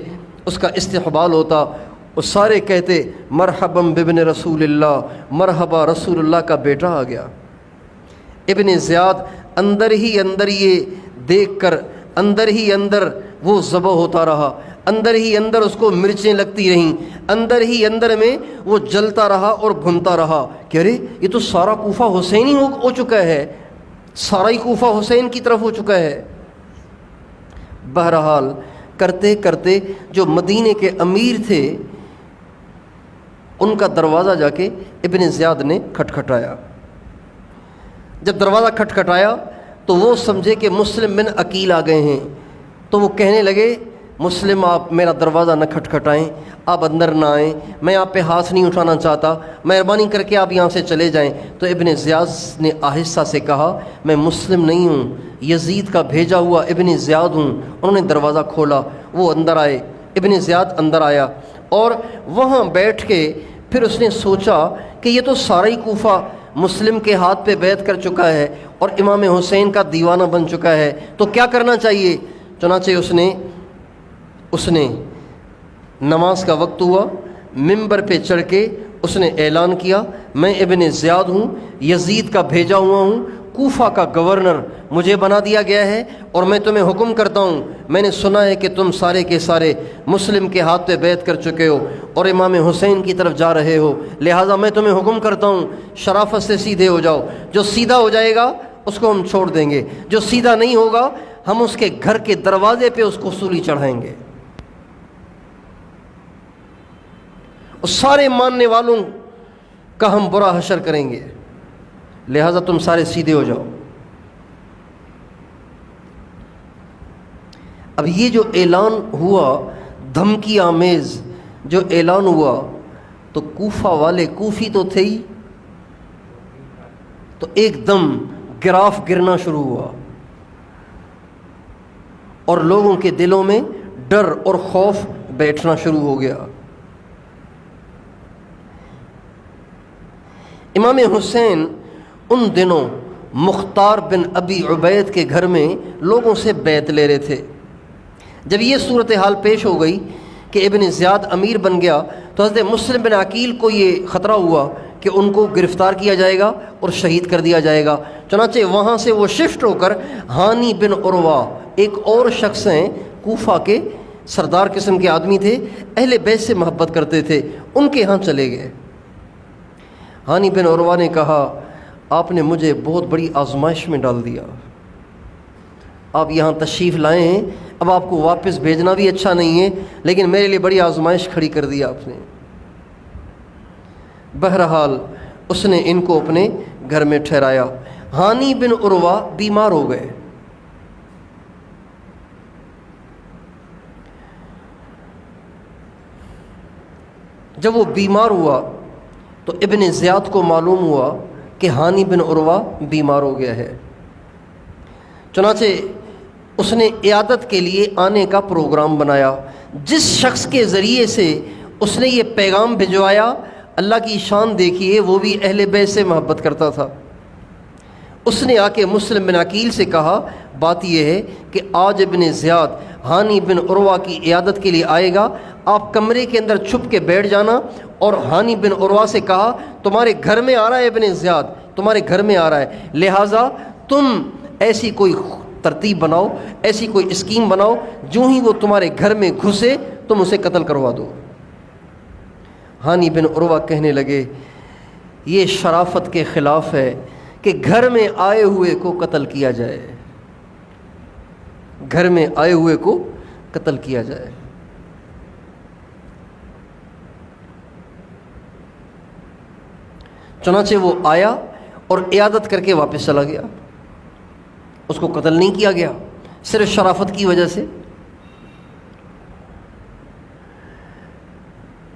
اس کا استقبال ہوتا، وہ سارے کہتے مرحبا بابن رسول اللہ، مرحبا رسول اللہ کا بیٹا آ گیا۔ ابن زیاد اندر ہی اندر یہ دیکھ کر اندر ہی اندر وہ ذبح ہوتا رہا، اندر ہی اندر اس کو مرچیں لگتی رہیں، اندر ہی اندر میں وہ جلتا رہا اور بھنتا رہا کہ ارے یہ تو سارا کوفہ حسین ہی ہو چکا ہے، سارا ہی کوفہ حسین کی طرف ہو چکا ہے۔ بہرحال کرتے کرتے جو مدینے کے امیر تھے ان کا دروازہ جا کے ابن زیاد نے کھٹکھٹایا۔ جب دروازہ کھٹکھٹایا تو وہ سمجھے کہ مسلم بن عقیل آ گئے ہیں، تو وہ کہنے لگے مسلم آپ میرا دروازہ نہ کھٹکھٹائیں، آپ اندر نہ آئیں، میں آپ پہ ہاتھ نہیں اٹھانا چاہتا، مہربانی کر کے آپ یہاں سے چلے جائیں۔ تو ابن زیاد نے آہستہ سے کہا میں مسلم نہیں ہوں، یزید کا بھیجا ہوا ابن زیاد ہوں۔ انہوں نے دروازہ کھولا، وہ اندر آئے، ابن زیاد اندر آیا اور وہاں بیٹھ کے پھر اس نے سوچا کہ یہ تو سارا ہی کوفہ مسلم کے ہاتھ پہ بیعت کر چکا ہے اور امام حسین کا دیوانہ بن چکا ہے، تو کیا کرنا چاہیے؟ چنانچہ اس نے نماز کا وقت ہوا، منبر پہ چڑھ کے اس نے اعلان کیا میں ابن زیاد ہوں، یزید کا بھیجا ہوا ہوں، کوفہ کا گورنر مجھے بنا دیا گیا ہے اور میں تمہیں حکم کرتا ہوں، میں نے سنا ہے کہ تم سارے کے سارے مسلم کے ہاتھ پہ بیعت کر چکے ہو اور امام حسین کی طرف جا رہے ہو، لہٰذا میں تمہیں حکم کرتا ہوں شرافت سے سیدھے ہو جاؤ، جو سیدھا ہو جائے گا اس کو ہم چھوڑ دیں گے، جو سیدھا نہیں ہوگا ہم اس کے گھر کے دروازے پہ اس کو سولی چڑھائیں گے، اور سارے ماننے والوں کا ہم برا حشر کریں گے، لہٰذا تم سارے سیدھے ہو جاؤ۔ اب یہ جو اعلان ہوا، دھمکی آمیز جو اعلان ہوا، تو کوفہ والے کوفی تو تھے ہی، تو ایک دم گراف گرنا شروع ہوا اور لوگوں کے دلوں میں ڈر اور خوف بیٹھنا شروع ہو گیا۔ امام حسین ان دنوں مختار بن ابی عبید کے گھر میں لوگوں سے بیعت لے رہے تھے۔ جب یہ صورتحال پیش ہو گئی کہ ابن زیاد امیر بن گیا تو حضرت مسلم بن عقیل کو یہ خطرہ ہوا کہ ان کو گرفتار کیا جائے گا اور شہید کر دیا جائے گا۔ چنانچہ وہاں سے وہ شفٹ ہو کر ہانی بن عروہ، ایک اور شخص ہیں کوفہ کے سردار قسم کے آدمی تھے، اہل بیت سے محبت کرتے تھے، ان کے ہاں چلے گئے۔ ہانی بن عروہ نے کہا آپ نے مجھے بہت بڑی آزمائش میں ڈال دیا، آپ یہاں تشریف لائے ہیں، اب آپ کو واپس بھیجنا بھی اچھا نہیں ہے، لیکن میرے لیے بڑی آزمائش کھڑی کر دی آپ نے۔ بہرحال اس نے ان کو اپنے گھر میں ٹھہرایا۔ ہانی بن عروہ بیمار ہو گئے۔ جب وہ بیمار ہوا تو ابن زیاد کو معلوم ہوا کہ ہانی بن عروہ بیمار ہو گیا ہے، چنانچہ اس نے عیادت کے لیے آنے کا پروگرام بنایا۔ جس شخص کے ذریعے سے اس نے یہ پیغام بھجوایا، اللہ کی شان دیکھیے، وہ بھی اہل بیت سے محبت کرتا تھا۔ اس نے آ کے مسلم بن عقیل سے کہا بات یہ ہے کہ آج ابن زیاد ہانی بن عروہ کی عیادت کے لیے آئے گا، آپ کمرے کے اندر چھپ کے بیٹھ جانا، اور ہانی بن عروہ سے کہا تمہارے گھر میں آ رہا ہے ابن زیاد، تمہارے گھر میں آ رہا ہے، لہٰذا تم ایسی کوئی ترتیب بناؤ، ایسی کوئی اسکیم بناؤ، جو ہی وہ تمہارے گھر میں گھسے تم اسے قتل کروا دو۔ ہانی بن عروہ کہنے لگے یہ شرافت کے خلاف ہے کہ گھر میں آئے ہوئے کو قتل کیا جائے، گھر میں آئے ہوئے کو قتل کیا جائے۔ چنانچہ وہ آیا اور عیادت کر کے واپس چلا گیا، اس کو قتل نہیں کیا گیا، صرف شرافت کی وجہ سے۔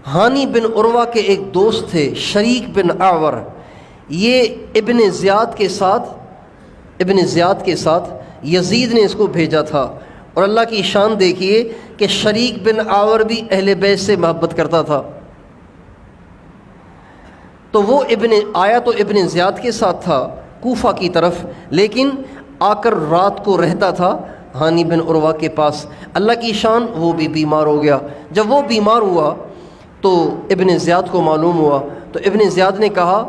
ہانی بن عروہ کے ایک دوست تھے شریک بن اعور، یہ ابن زیاد کے ساتھ یزید نے اس کو بھیجا تھا، اور اللہ کی شان دیکھیے کہ شریک بن اعور بھی اہل بیت سے محبت کرتا تھا۔ تو وہ آیا تو ابن زیاد کے ساتھ تھا کوفہ کی طرف، لیکن آ کر رات کو رہتا تھا ہانی بن عروہ کے پاس۔ اللہ کی شان وہ بھی بیمار ہو گیا۔ جب وہ بیمار ہوا تو ابن زیاد کو معلوم ہوا، تو ابن زیاد نے کہا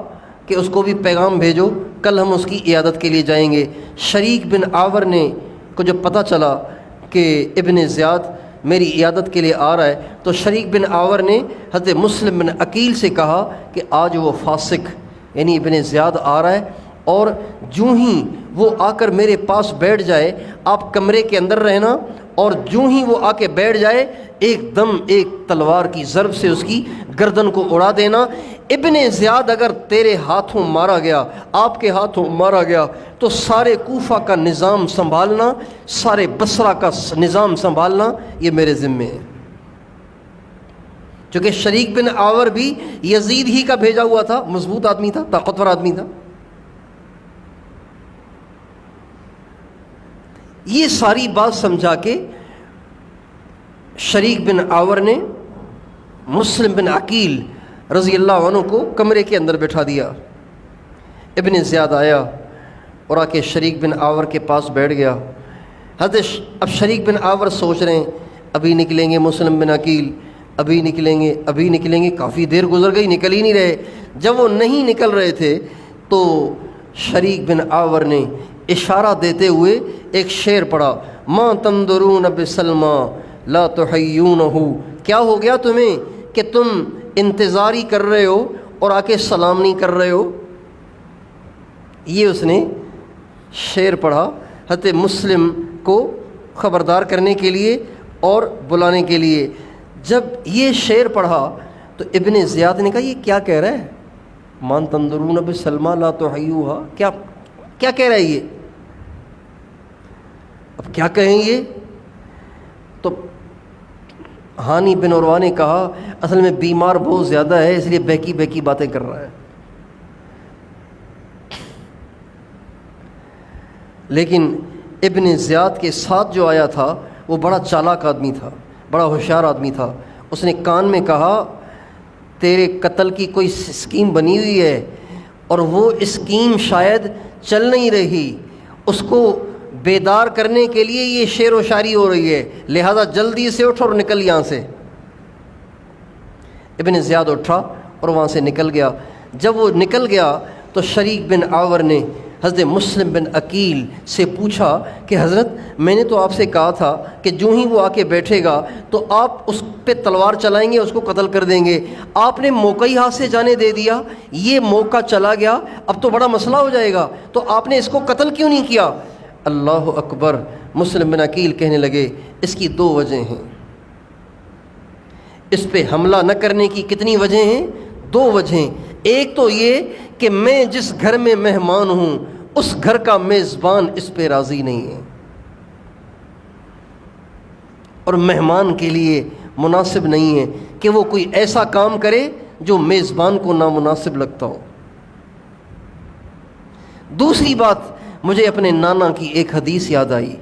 کہ اس کو بھی پیغام بھیجو، کل ہم اس کی عیادت کے لیے جائیں گے۔ شریک بن اعور نے کو جب پتہ چلا کہ ابن زیاد میری عیادت کے لیے آ رہا ہے، تو شریک بن اعور نے حضرت مسلم بن عقیل سے کہا کہ آج وہ فاسق یعنی ابن زیاد آ رہا ہے، اور جو ہی وہ آ کر میرے پاس بیٹھ جائے آپ کمرے کے اندر رہنا، اور جو ہی وہ آ کے بیٹھ جائے ایک دم ایک تلوار کی ضرب سے اس کی گردن کو اڑا دینا۔ ابن زیاد اگر تیرے ہاتھوں مارا گیا، آپ کے ہاتھوں مارا گیا، تو سارے کوفہ کا نظام سنبھالنا، سارے بصرہ کا نظام سنبھالنا یہ میرے ذمے ہے۔ چونکہ شریک بن اعور بھی یزید ہی کا بھیجا ہوا تھا، مضبوط آدمی تھا، طاقتور آدمی تھا۔ یہ ساری بات سمجھا کے شریک بن اعور نے مسلم بن عقیل رضی اللہ عنہ کو کمرے کے اندر بٹھا دیا۔ ابن زیاد آیا اور آ کے شریک بن اعور کے پاس بیٹھ گیا۔ اب شریک بن اعور سوچ رہے ہیں ابھی نکلیں گے مسلم بن عقیل، ابھی نکلیں گے، کافی دیر گزر گئی، نکل ہی نہیں رہے۔ جب وہ نہیں نکل رہے تھے تو شریک بن اعور نے اشارہ دیتے ہوئے ایک شعر پڑھا، ما تنظرون بسلمى لا تحیونہ، کیا ہو گیا تمہیں کہ تم انتظار ہی کر رہے ہو اور آ کے سلام نہیں کر رہے ہو۔ یہ اس نے شعر پڑھا حضرت مسلم کو خبردار کرنے کے لیے اور بلانے کے لیے۔ جب یہ شعر پڑھا تو ابن زیاد نے کہا یہ کیا کہہ رہا ہے، مان تنظرون بسلمى لا تحیوہا، کیا کہہ رہا ہے یہ، اب کیا کہیں یہ؟ تو ہانی بن عروہ نے کہا اصل میں بیمار بہت زیادہ ہے، اس لیے بہکی باتیں کر رہا ہے۔ لیکن ابن زیاد کے ساتھ جو آیا تھا وہ بڑا چالاک آدمی تھا، بڑا ہوشیار آدمی تھا۔ اس نے کان میں کہا تیرے قتل کی کوئی اسکیم بنی ہوئی ہے، اور وہ اسکیم شاید چل نہیں رہی، اس کو بیدار کرنے کے لیے یہ شعر و شاعری ہو رہی ہے، لہذا جلدی سے اٹھ اور نکل یہاں سے۔ ابن زیاد اٹھا اور وہاں سے نکل گیا۔ جب وہ نکل گیا تو شریک بن عاور نے حضرت مسلم بن عقیل سے پوچھا کہ حضرت میں نے تو آپ سے کہا تھا کہ جو ہی وہ آ کے بیٹھے گا تو آپ اس پہ تلوار چلائیں گے، اس کو قتل کر دیں گے، آپ نے موقع ہی ہاتھ سے جانے دے دیا، یہ موقع چلا گیا، اب تو بڑا مسئلہ ہو جائے گا، تو آپ نے اس کو قتل کیوں نہیں کیا؟ اللہ اکبر۔ مسلم بن عقیل کہنے لگے اس کی دو وجہ ہیں، اس پہ حملہ نہ کرنے کی کتنی وجہ ہیں؟ دو وجہیں۔ ایک تو یہ کہ میں جس گھر میں مہمان ہوں اس گھر کا میزبان اس پہ راضی نہیں ہے، اور مہمان کے لیے مناسب نہیں ہے کہ وہ کوئی ایسا کام کرے جو میزبان کو نامناسب لگتا ہو۔ دوسری بات، مجھے اپنے نانا کی ایک حدیث یاد آئی،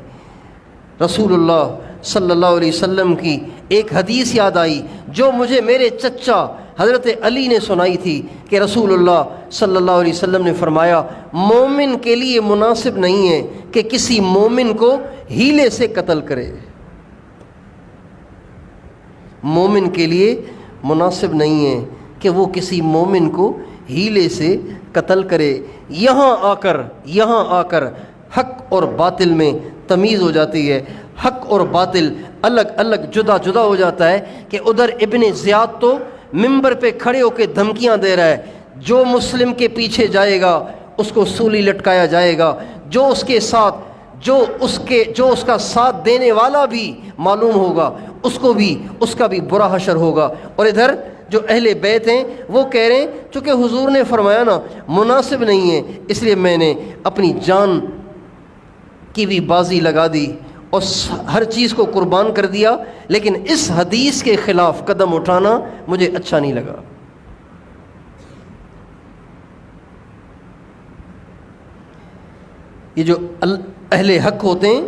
رسول اللہ صلی اللہ علیہ وسلم کی ایک حدیث یاد آئی جو مجھے میرے چچا حضرت علی نے سنائی تھی کہ رسول اللہ صلی اللہ علیہ وسلم نے فرمایا مومن کے لیے مناسب نہیں ہے کہ کسی مومن کو ہیلے سے قتل کرے، مومن کے لیے مناسب نہیں ہے کہ وہ کسی مومن کو ہیلے سے قتل کرے۔ یہاں آ کر حق اور باطل میں تمیز ہو جاتی ہے، حق اور باطل الگ الگ جدا جدا ہو جاتا ہے کہ ادھر ابن زیاد تو ممبر پہ کھڑے ہو کے دھمکیاں دے رہا ہے، جو مسلم کے پیچھے جائے گا اس کو سولی لٹکایا جائے گا، جو اس کے ساتھ جو اس کا ساتھ دینے والا بھی معلوم ہوگا اس کا بھی برا حشر ہوگا۔ اور ادھر جو اہل بیت ہیں وہ کہہ رہے ہیں چونکہ حضور نے فرمایا نا مناسب نہیں ہے، اس لیے میں نے اپنی جان کی بھی بازی لگا دی اور ہر چیز کو قربان کر دیا، لیکن اس حدیث کے خلاف قدم اٹھانا مجھے اچھا نہیں لگا۔ یہ جو اہل حق ہوتے ہیں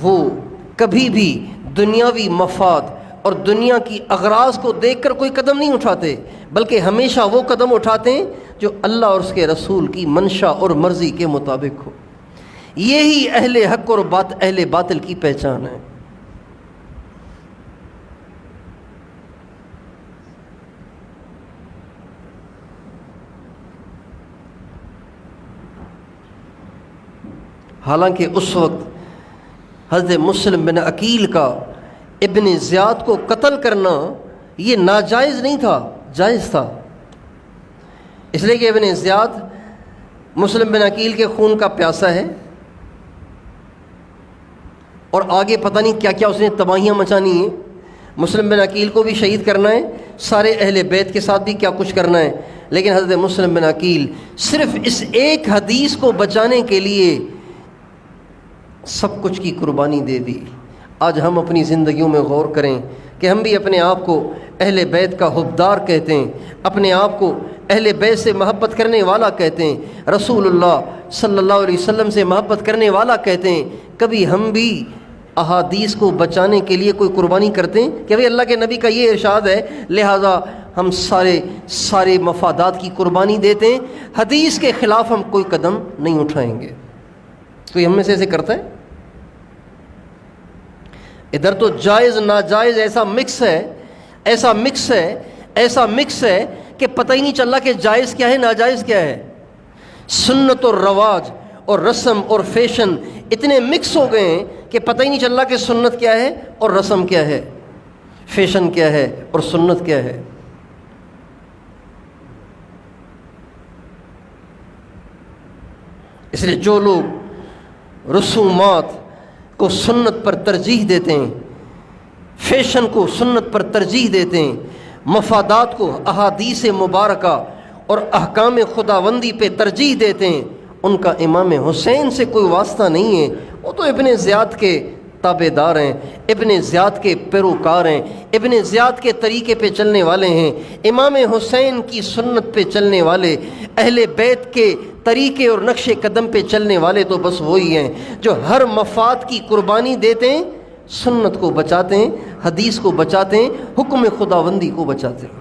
وہ کبھی بھی دنیاوی مفاد اور دنیا کی اغراض کو دیکھ کر کوئی قدم نہیں اٹھاتے، بلکہ ہمیشہ وہ قدم اٹھاتے ہیں جو اللہ اور اس کے رسول کی منشا اور مرضی کے مطابق ہو۔ یہی اہل حق اور اہل باطل کی پہچان ہے۔ حالانکہ اس وقت حضرت مسلم بن عقیل کا ابن زیاد کو قتل کرنا یہ ناجائز نہیں تھا، جائز تھا، اس لیے کہ ابن زیاد مسلم بن عقیل کے خون کا پیاسا ہے اور آگے پتہ نہیں کیا کیا اس نے تباہیاں مچانی ہیں، مسلم بن عقیل کو بھی شہید کرنا ہے، سارے اہل بیت کے ساتھ بھی کیا کچھ کرنا ہے، لیکن حضرت مسلم بن عقیل صرف اس ایک حدیث کو بچانے کے لیے سب کچھ کی قربانی دے دی۔ آج ہم اپنی زندگیوں میں غور کریں کہ ہم بھی اپنے آپ کو اہل بیت کا حبدار کہتے ہیں، اپنے آپ کو اہل بیت سے محبت کرنے والا کہتے ہیں، رسول اللہ صلی اللہ علیہ وسلم سے محبت کرنے والا کہتے ہیں، کبھی ہم بھی احادیث کو بچانے کے لیے کوئی قربانی کرتے ہیں کہ بھئی اللہ کے نبی کا یہ ارشاد ہے لہذا ہم سارے مفادات کی قربانی دیتے ہیں، حدیث کے خلاف ہم کوئی قدم نہیں اٹھائیں گے؟ کوئی ہم میں سے ایسے کرتا ہے؟ ادھر تو جائز ناجائز ایسا مکس ہے کہ پتہ ہی نہیں چل رہا کہ جائز کیا ہے ناجائز کیا ہے۔ سنت اور رواج اور رسم اور فیشن اتنے مکس ہو گئے ہیں کہ پتہ ہی نہیں چل رہا کہ سنت کیا ہے اور رسم کیا ہے، فیشن کیا ہے اور سنت کیا ہے۔ اس لیے جو لوگ رسومات کو سنت پر ترجیح دیتے ہیں، فیشن کو سنت پر ترجیح دیتے ہیں، مفادات کو احادیث مبارکہ اور احکام خداوندی پہ ترجیح دیتے ہیں، ان کا امام حسین سے کوئی واسطہ نہیں ہے، وہ تو ابن زیاد کے تابع دار ہیں، ابن زیاد کے پیروکار ہیں، ابن زیاد کے طریقے پہ چلنے والے ہیں، امام حسین کی سنت پہ چلنے والے، اہل بیت کے طریقے اور نقش قدم پہ چلنے والے تو بس وہی ہیں جو ہر مفاد کی قربانی دیتے ہیں، سنت کو بچاتے ہیں، حدیث کو بچاتے ہیں، حکم خداوندی کو بچاتے ہیں۔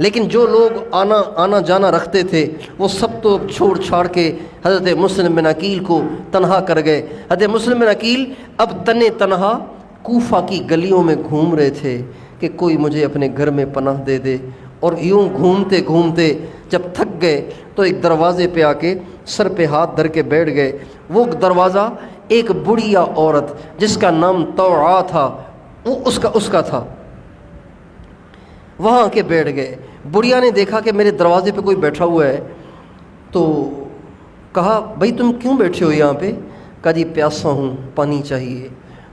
لیکن جو لوگ آنا جانا رکھتے تھے وہ سب تو چھوڑ چھاڑ کے حضرت مسلم بن عقیل کو تنہا کر گئے۔ حضرت مسلم بن عقیل اب تنہا کوفہ کی گلیوں میں گھوم رہے تھے کہ کوئی مجھے اپنے گھر میں پناہ دے دے، اور یوں گھومتے گھومتے جب تھک گئے تو ایک دروازے پہ آ کے سر پہ ہاتھ دھر کے بیٹھ گئے۔ وہ دروازہ ایک بڑھیا عورت جس کا نام توعا تھا، وہ اس کا تھا، وہاں کے بیٹھ گئے۔ بڑھیا نے دیکھا کہ میرے دروازے پہ کوئی بیٹھا ہوا ہے تو کہا بھائی تم کیوں بیٹھے ہو یہاں پہ؟ کہا جی پیاسا ہوں، پانی چاہیے۔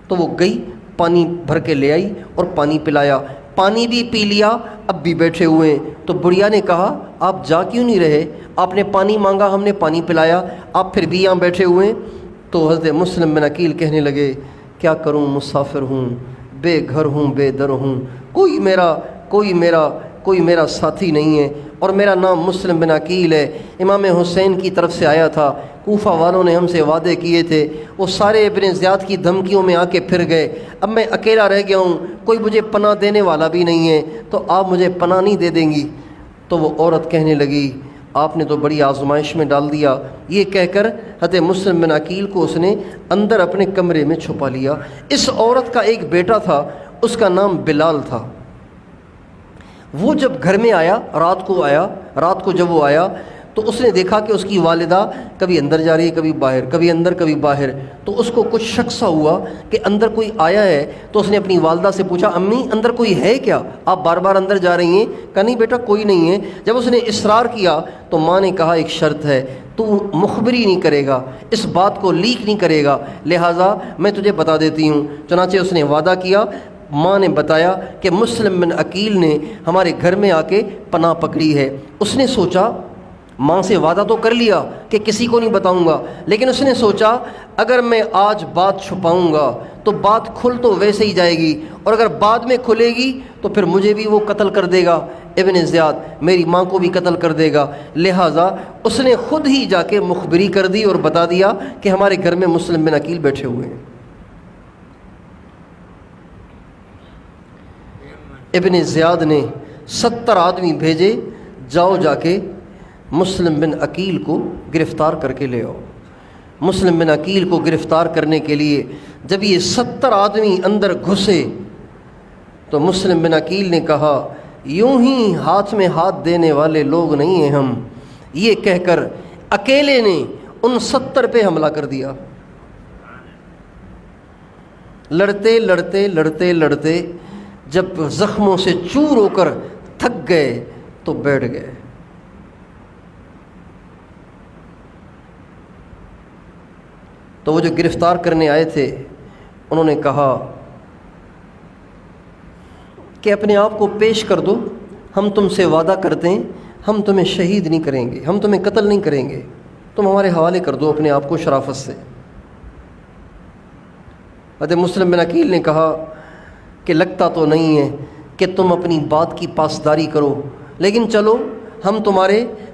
تو وہ گئی، پانی بھر کے لے آئی اور پانی پلایا، پانی بھی پی لیا، اب بھی بیٹھے ہوئے ہیں۔ تو بڑھیا نے کہا آپ جا کیوں نہیں رہے؟ آپ نے پانی مانگا، ہم نے پانی پلایا، آپ پھر بھی یہاں بیٹھے ہوئے ہیں۔ تو حضرت مسلم بن عقیل کہنے لگے کیا کروں، مسافر ہوں، بے گھر ہوں، بے در ہوں، کوئی میرا ساتھی نہیں ہے، اور میرا نام مسلم بن عقیل ہے، امام حسین کی طرف سے آیا تھا، کوفہ والوں نے ہم سے وعدے کیے تھے، وہ سارے ابن زیاد کی دھمکیوں میں آ کے پھر گئے، اب میں اکیلا رہ گیا ہوں، کوئی مجھے پناہ دینے والا بھی نہیں ہے، تو آپ مجھے پناہ نہیں دے دیں گی؟ تو وہ عورت کہنے لگی آپ نے تو بڑی آزمائش میں ڈال دیا۔ یہ کہہ کر حضرت مسلم بن عقیل کو اس نے اندر اپنے کمرے میں چھپا لیا۔ اس عورت کا ایک بیٹا تھا، اس کا نام بلال تھا۔ وہ جب گھر میں آیا، رات کو جب وہ آیا تو اس نے دیکھا کہ اس کی والدہ کبھی اندر جا رہی ہے، کبھی باہر، کبھی اندر کبھی باہر۔ تو اس کو کچھ شک سا ہوا کہ اندر کوئی آیا ہے، تو اس نے اپنی والدہ سے پوچھا امی اندر کوئی ہے کیا؟ آپ بار بار اندر جا رہی ہیں۔ کہا نہیں بیٹا کوئی نہیں ہے۔ جب اس نے اصرار کیا تو ماں نے کہا ایک شرط ہے، تو مخبری نہیں کرے گا، اس بات کو لیک نہیں کرے گا، لہٰذا میں تجھے بتا دیتی ہوں۔ چنانچہ اس نے وعدہ کیا۔ ماں نے بتایا کہ مسلم بن عقیل نے ہمارے گھر میں آ کے پناہ پکڑی ہے۔ اس نے سوچا، ماں سے وعدہ تو کر لیا کہ کسی کو نہیں بتاؤں گا، لیکن اس نے سوچا اگر میں آج بات چھپاؤں گا تو بات کھل تو ویسے ہی جائے گی، اور اگر بعد میں کھلے گی تو پھر مجھے بھی وہ قتل کر دے گا، ابن زیاد میری ماں کو بھی قتل کر دے گا، لہٰذا اس نے خود ہی جا کے مخبری کر دی اور بتا دیا کہ ہمارے گھر میں مسلم بن عقیل بیٹھے ہوئے ہیں۔ ابن زیاد نے 70 آدمی بھیجے، جاؤ جا کے مسلم بن عقیل کو گرفتار کر کے لے آؤ۔ مسلم بن عقیل کو گرفتار کرنے کے لیے جب یہ 70 آدمی اندر گھسے تو مسلم بن عقیل نے کہا یوں ہی ہاتھ میں ہاتھ دینے والے لوگ نہیں ہیں ہم، یہ کہہ کر اکیلے نے ان 70 پہ حملہ کر دیا۔ لڑتے لڑتے لڑتے لڑتے جب زخموں سے چور ہو کر تھک گئے تو بیٹھ گئے۔ تو وہ جو گرفتار کرنے آئے تھے انہوں نے کہا کہ اپنے آپ کو پیش کر دو، ہم تم سے وعدہ کرتے ہیں ہم تمہیں شہید نہیں کریں گے، ہم تمہیں قتل نہیں کریں گے، تم ہمارے حوالے کر دو اپنے آپ کو شرافت سے۔ حضرت مسلم بن عقیل نے کہا کہ لگتا تو نہیں ہے کہ تم اپنی بات کی پاسداری کرو، لیکن چلو ہم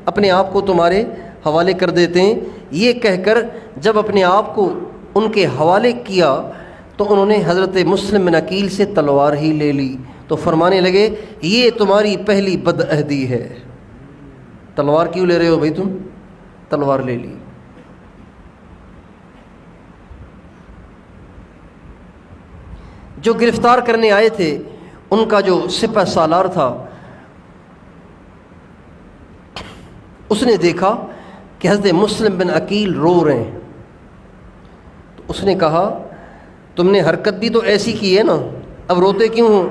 اپنے آپ کو تمہارے حوالے کر دیتے ہیں۔ یہ کہہ کر جب اپنے آپ کو ان کے حوالے کیا تو انہوں نے حضرت مسلم بن عقیل سے تلوار ہی لے لی، تو فرمانے لگے یہ تمہاری پہلی بدعہدی ہے، تلوار کیوں لے رہے ہو بھائی تم؟ تلوار لے لی۔ جو گرفتار کرنے آئے تھے ان کا جو سپہ سالار تھا اس نے دیکھا کہ حضرت مسلم بن عقیل رو رہے ہیں، تو اس نے کہا تم نے حرکت بھی تو ایسی کی ہے نا، اب روتے کیوں ہو؟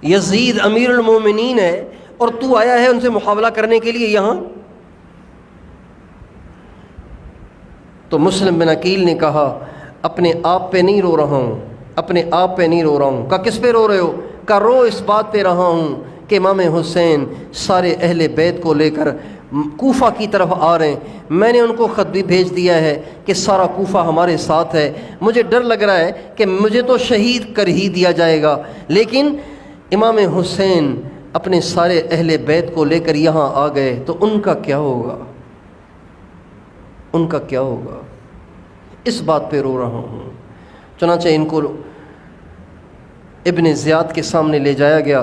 یزید امیر المومنین ہے اور تو آیا ہے ان سے مقابلہ کرنے کے لیے یہاں؟ تو مسلم بن عقیل نے کہا اپنے آپ پہ نہیں رو رہا ہوں، اپنے آپ پہ نہیں رو رہا ہوں۔ کہا کس پہ رو رہے ہو؟ کہا رو اس بات پہ رہا ہوں کہ امام حسین سارے اہل بیت کو لے کر کوفہ کی طرف آ رہے ہیں، میں نے ان کو خط بھی بھیج دیا ہے کہ سارا کوفہ ہمارے ساتھ ہے، مجھے ڈر لگ رہا ہے کہ مجھے تو شہید کر ہی دیا جائے گا، لیکن امام حسین اپنے سارے اہل بیت کو لے کر یہاں آ گئے تو ان کا کیا ہوگا، ان کا کیا ہوگا، اس بات پہ رو رہا ہوں۔ چنانچہ ان کو ابن زیاد کے سامنے لے جایا گیا۔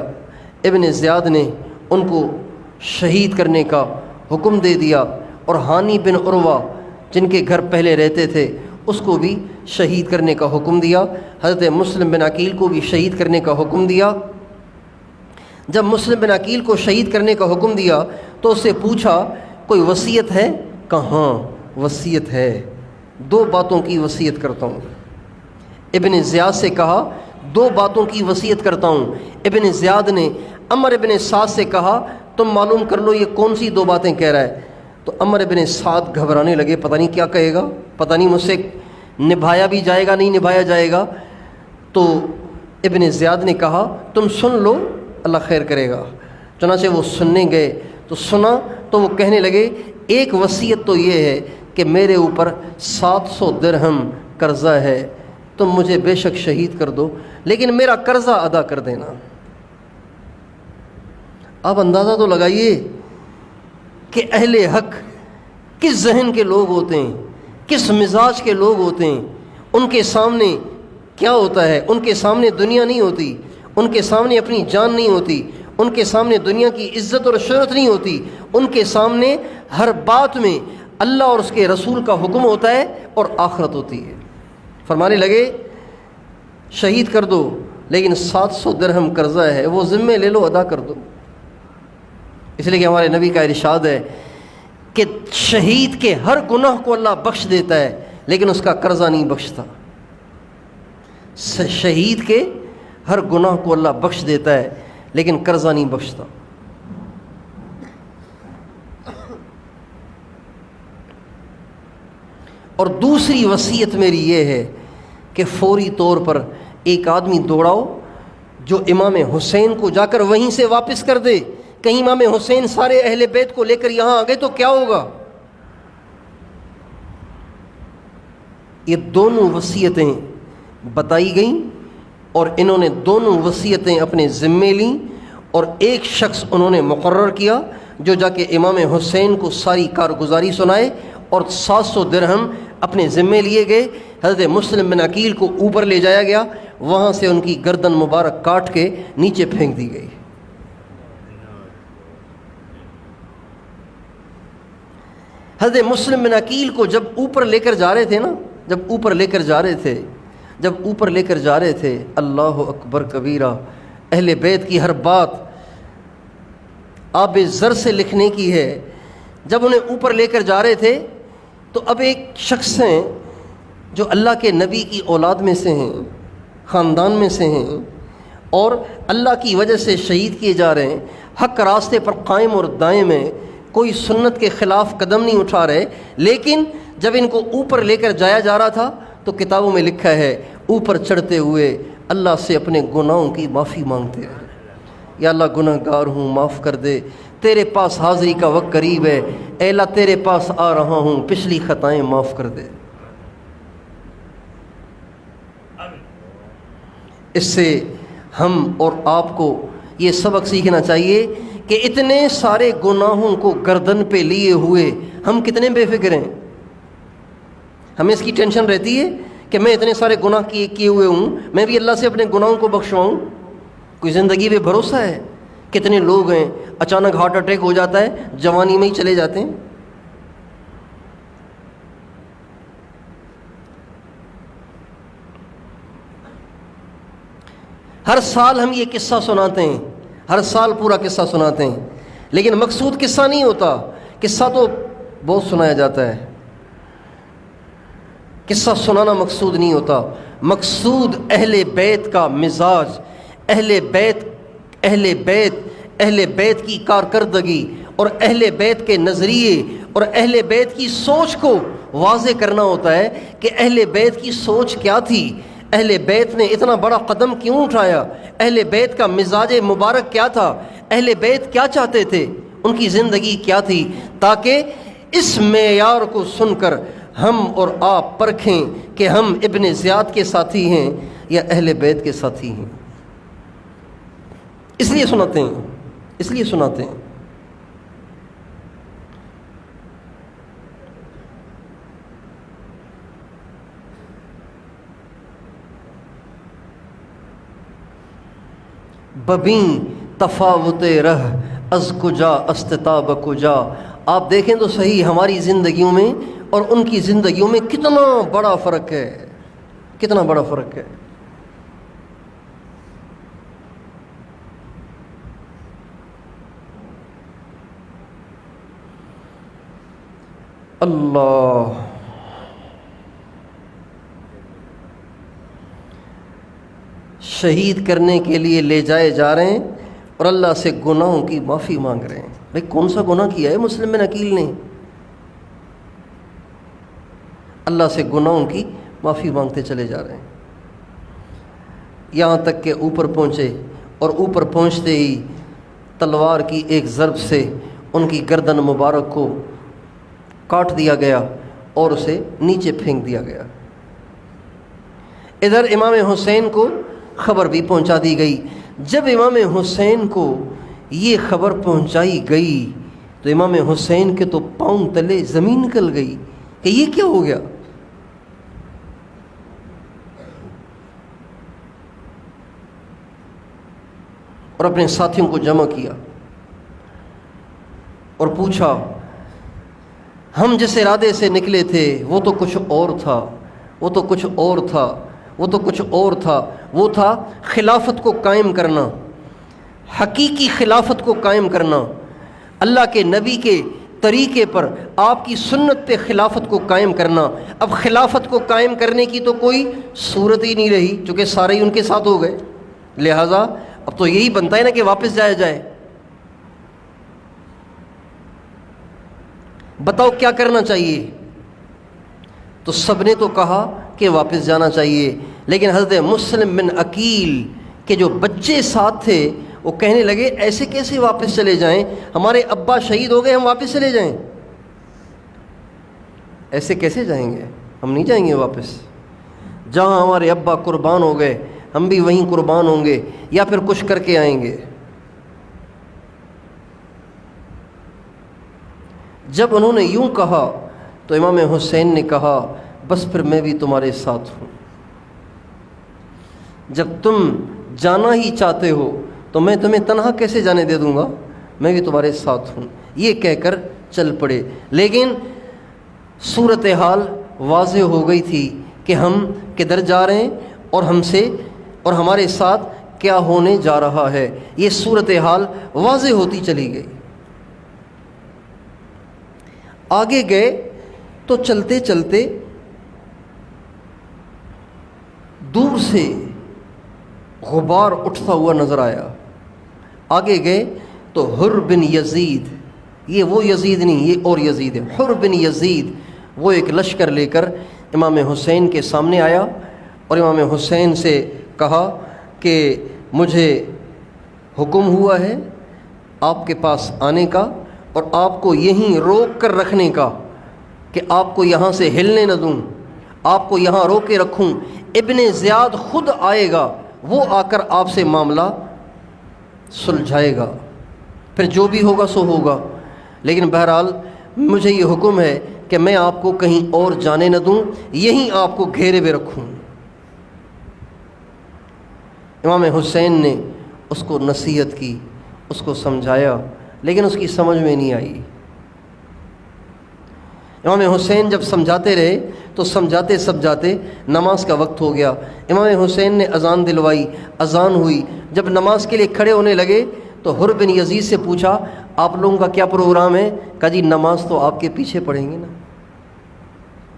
ابن زیاد نے ان کو شہید کرنے کا حکم دے دیا، اور ہانی بن عروہ جن کے گھر پہلے رہتے تھے اس کو بھی شہید کرنے کا حکم دیا، حضرت مسلم بن عقیل کو بھی شہید کرنے کا حکم دیا۔ جب مسلم بن عقیل کو شہید کرنے کا حکم دیا تو اس سے پوچھا کوئی وصیت ہے؟ کہاں وصیت ہے، 2 باتوں کی وصیت کرتا ہوں۔ ابن زیاد سے کہا 2 باتوں کی وصیت کرتا ہوں۔ ابن زیاد نے عمر ابن سعد سے کہا تم معلوم کر لو یہ کون سی 2 باتیں کہہ رہا ہے۔ تو عمر ابن سعد گھبرانے لگے، پتہ نہیں کیا کہے گا، پتہ نہیں مجھ سے نبھایا بھی جائے گا نہیں نبھایا جائے گا۔ تو ابن زیاد نے کہا تم سن لو اللہ خیر کرے گا۔ چنانچہ وہ سننے گئے تو سنا تو وہ کہنے لگے ایک وصیت تو یہ ہے کہ میرے اوپر 700 درہم قرضہ ہے، تم مجھے بے شک شہید کر دو لیکن میرا قرضہ ادا کر دینا۔ آپ اندازہ تو لگائیے کہ اہل حق کس ذہن کے لوگ ہوتے ہیں، کس مزاج کے لوگ ہوتے ہیں۔ ان کے سامنے کیا ہوتا ہے؟ ان کے سامنے دنیا نہیں ہوتی، ان کے سامنے اپنی جان نہیں ہوتی، ان کے سامنے دنیا کی عزت اور شہرت نہیں ہوتی، ان کے سامنے ہر بات میں اللہ اور اس کے رسول کا حکم ہوتا ہے اور آخرت ہوتی ہے۔ فرمانے لگے شہید کر دو لیکن 700 درہم قرضہ ہے وہ ذمے لے لو، ادا کر دو۔ اس لیے کہ ہمارے نبی کا ارشاد ہے کہ شہید کے ہر گناہ کو اللہ بخش دیتا ہے لیکن اس کا قرضہ نہیں بخشتا۔ شہید کے ہر گناہ کو اللہ بخش دیتا ہے لیکن قرضہ نہیں بخشتا۔ اور دوسری وصیت میری یہ ہے کہ فوری طور پر ایک آدمی دوڑاؤ جو امام حسین کو جا کر وہیں سے واپس کر دے۔ کہیں امام حسین سارے اہل بیت کو لے کر یہاں آ گئے تو کیا ہوگا؟ یہ دونوں وصیتیں بتائی گئیں اور انہوں نے دونوں وصیتیں اپنے ذمے لیں، اور ایک شخص انہوں نے مقرر کیا جو جا کے امام حسین کو ساری کارگزاری سنائے، اور 700 درہم اپنے ذمے لیے گئے۔ حضرت مسلم بن عقیل کو اوپر لے جایا گیا، وہاں سے ان کی گردن مبارک کاٹ کے نیچے پھینک دی گئی۔ حضرت مسلم بن عقیل کو جب اوپر لے کر جا رہے تھے جب اوپر لے کر جا رہے تھے اللہ اکبر کبیرہ، اہل بیت کی ہر بات آب زر سے لکھنے کی ہے۔ جب انہیں اوپر لے کر جا رہے تھے تو اب ایک شخص ہیں جو اللہ کے نبی کی اولاد میں سے ہیں، خاندان میں سے ہیں، اور اللہ کی وجہ سے شہید کیے جا رہے ہیں، حق راستے پر قائم اور دائم ہیں، کوئی سنت کے خلاف قدم نہیں اٹھا رہے۔ لیکن جب ان کو اوپر لے کر جایا جا رہا تھا تو کتابوں میں لکھا ہے اوپر چڑھتے ہوئے اللہ سے اپنے گناہوں کی معافی مانگتے رہے، یا اللہ گناہ گار ہوں معاف کر دے، تیرے پاس حاضری کا وقت قریب ہے، اے اللہ تیرے پاس آ رہا ہوں، پچھلی خطائیں معاف کر دے۔ اس سے ہم اور آپ کو یہ سبق سیکھنا چاہیے کہ اتنے سارے گناہوں کو گردن پہ لیے ہوئے ہم کتنے بے فکر ہیں۔ ہمیں اس کی ٹینشن رہتی ہے کہ میں اتنے سارے گناہ کیے ہوئے ہوں، میں بھی اللہ سے اپنے گناہوں کو بخشواؤں۔ کوئی زندگی پہ بھروسہ ہے؟ کتنے لوگ ہیں اچانک ہارٹ اٹیک ہو جاتا ہے، جوانی میں ہی چلے جاتے ہیں۔ ہر سال ہم یہ قصہ سناتے ہیں، ہر سال پورا قصہ سناتے ہیں، لیکن مقصود قصہ نہیں ہوتا۔ قصہ تو بہت سنایا جاتا ہے، قصہ سنانا مقصود نہیں ہوتا۔ مقصود اہل بیت کا مزاج، اہل بیت کی کارکردگی اور اہل بیت کے نظریے اور اہل بیت کی سوچ کو واضح کرنا ہوتا ہے کہ اہل بیت کی سوچ کیا تھی، اہل بیت نے اتنا بڑا قدم کیوں اٹھایا، اہل بیت کا مزاج مبارک کیا تھا، اہل بیت کیا چاہتے تھے، ان کی زندگی کیا تھی، تاکہ اس معیار کو سن کر ہم اور آپ پرکھیں کہ ہم ابن زیاد کے ساتھی ہیں یا اہل بیت کے ساتھی ہیں۔ اس لیے سناتے ہیں۔ ببیں تفاوت رہ از کجا استتاب کجا. آپ دیکھیں تو صحیح ہماری زندگیوں میں اور ان کی زندگیوں میں کتنا بڑا فرق ہے، کتنا بڑا فرق ہے. اللہ شہید کرنے کے لیے لے جائے جا رہے ہیں اور اللہ سے گناہوں کی معافی مانگ رہے ہیں. بھائی کون سا گناہ کیا ہے مسلم بن عقیل نے؟ اللہ سے گناہوں کی معافی مانگتے چلے جا رہے ہیں، یہاں تک کہ اوپر پہنچے اور اوپر پہنچتے ہی تلوار کی ایک ضرب سے ان کی گردن مبارک کو کاٹ دیا گیا اور اسے نیچے پھینک دیا گیا. ادھر امام حسین کو خبر بھی پہنچا دی گئی. جب امام حسین کو یہ خبر پہنچائی گئی تو امام حسین کے تو پاؤں تلے زمین نکل گئی کہ یہ کیا ہو گیا. اور اپنے ساتھیوں کو جمع کیا اور پوچھا ہم جس ارادے سے نکلے تھے وہ تو کچھ اور تھا، وہ تو کچھ اور تھا، وہ تو کچھ اور تھا. وہ تھا خلافت کو قائم کرنا، حقیقی خلافت کو قائم کرنا، اللہ کے نبی کے طریقے پر، آپ کی سنت پہ خلافت کو قائم کرنا. اب خلافت کو قائم کرنے کی تو کوئی صورت ہی نہیں رہی چونکہ سارے ہی ان کے ساتھ ہو گئے. لہٰذا اب تو یہی بنتا ہے نا کہ واپس جایا جائے. بتاؤ کیا کرنا چاہیے؟ تو سب نے تو کہا کہ واپس جانا چاہیے، لیکن حضرت مسلم بن عقیل کے جو بچے ساتھ تھے وہ کہنے لگے ایسے کیسے واپس چلے جائیں، ہمارے ابا شہید ہو گئے ہم واپس چلے جائیں؟ ایسے کیسے جائیں گے، ہم نہیں جائیں گے واپس. جہاں ہمارے ابا قربان ہو گئے ہم بھی وہیں قربان ہوں گے یا پھر کچھ کر کے آئیں گے. جب انہوں نے یوں کہا تو امام حسین نے کہا بس پھر میں بھی تمہارے ساتھ ہوں. جب تم جانا ہی چاہتے ہو تو میں تمہیں تنہا کیسے جانے دے دوں گا، میں بھی تمہارے ساتھ ہوں. یہ کہہ کر چل پڑے. لیکن صورتحال واضح ہو گئی تھی کہ ہم کدھر جا رہے ہیں اور ہم سے اور ہمارے ساتھ کیا ہونے جا رہا ہے. یہ صورتحال واضح ہوتی چلی گئی. آگے گئے تو چلتے چلتے دور سے غبار اٹھتا ہوا نظر آیا. آگے گئے تو حر بن یزید، یہ وہ یزید نہیں یہ اور یزید ہے، حر بن یزید وہ ایک لشکر لے کر امام حسین کے سامنے آیا اور امام حسین سے کہا کہ مجھے حکم ہوا ہے آپ کے پاس آنے کا اور آپ کو یہیں روک کر رکھنے کا، کہ آپ کو یہاں سے ہلنے نہ دوں، آپ کو یہاں روک کے رکھوں. ابن زیاد خود آئے گا، وہ آ کر آپ سے معاملہ سلجھائے گا، پھر جو بھی ہوگا سو ہوگا. لیکن بہرحال مجھے یہ حکم ہے کہ میں آپ کو کہیں اور جانے نہ دوں، یہیں آپ کو گھیرے میں رکھوں. امام حسین نے اس کو نصیحت کی، اس کو سمجھایا، لیکن اس کی سمجھ میں نہیں آئی. امام حسین جب سمجھاتے رہے تو سمجھاتے سمجھاتے نماز کا وقت ہو گیا. امام حسین نے اذان دلوائی، اذان ہوئی. جب نماز کے لیے کھڑے ہونے لگے تو حر بن یزید سے پوچھا آپ لوگوں کا کیا پروگرام ہے؟ کہا جی نماز تو آپ کے پیچھے پڑھیں گے نا،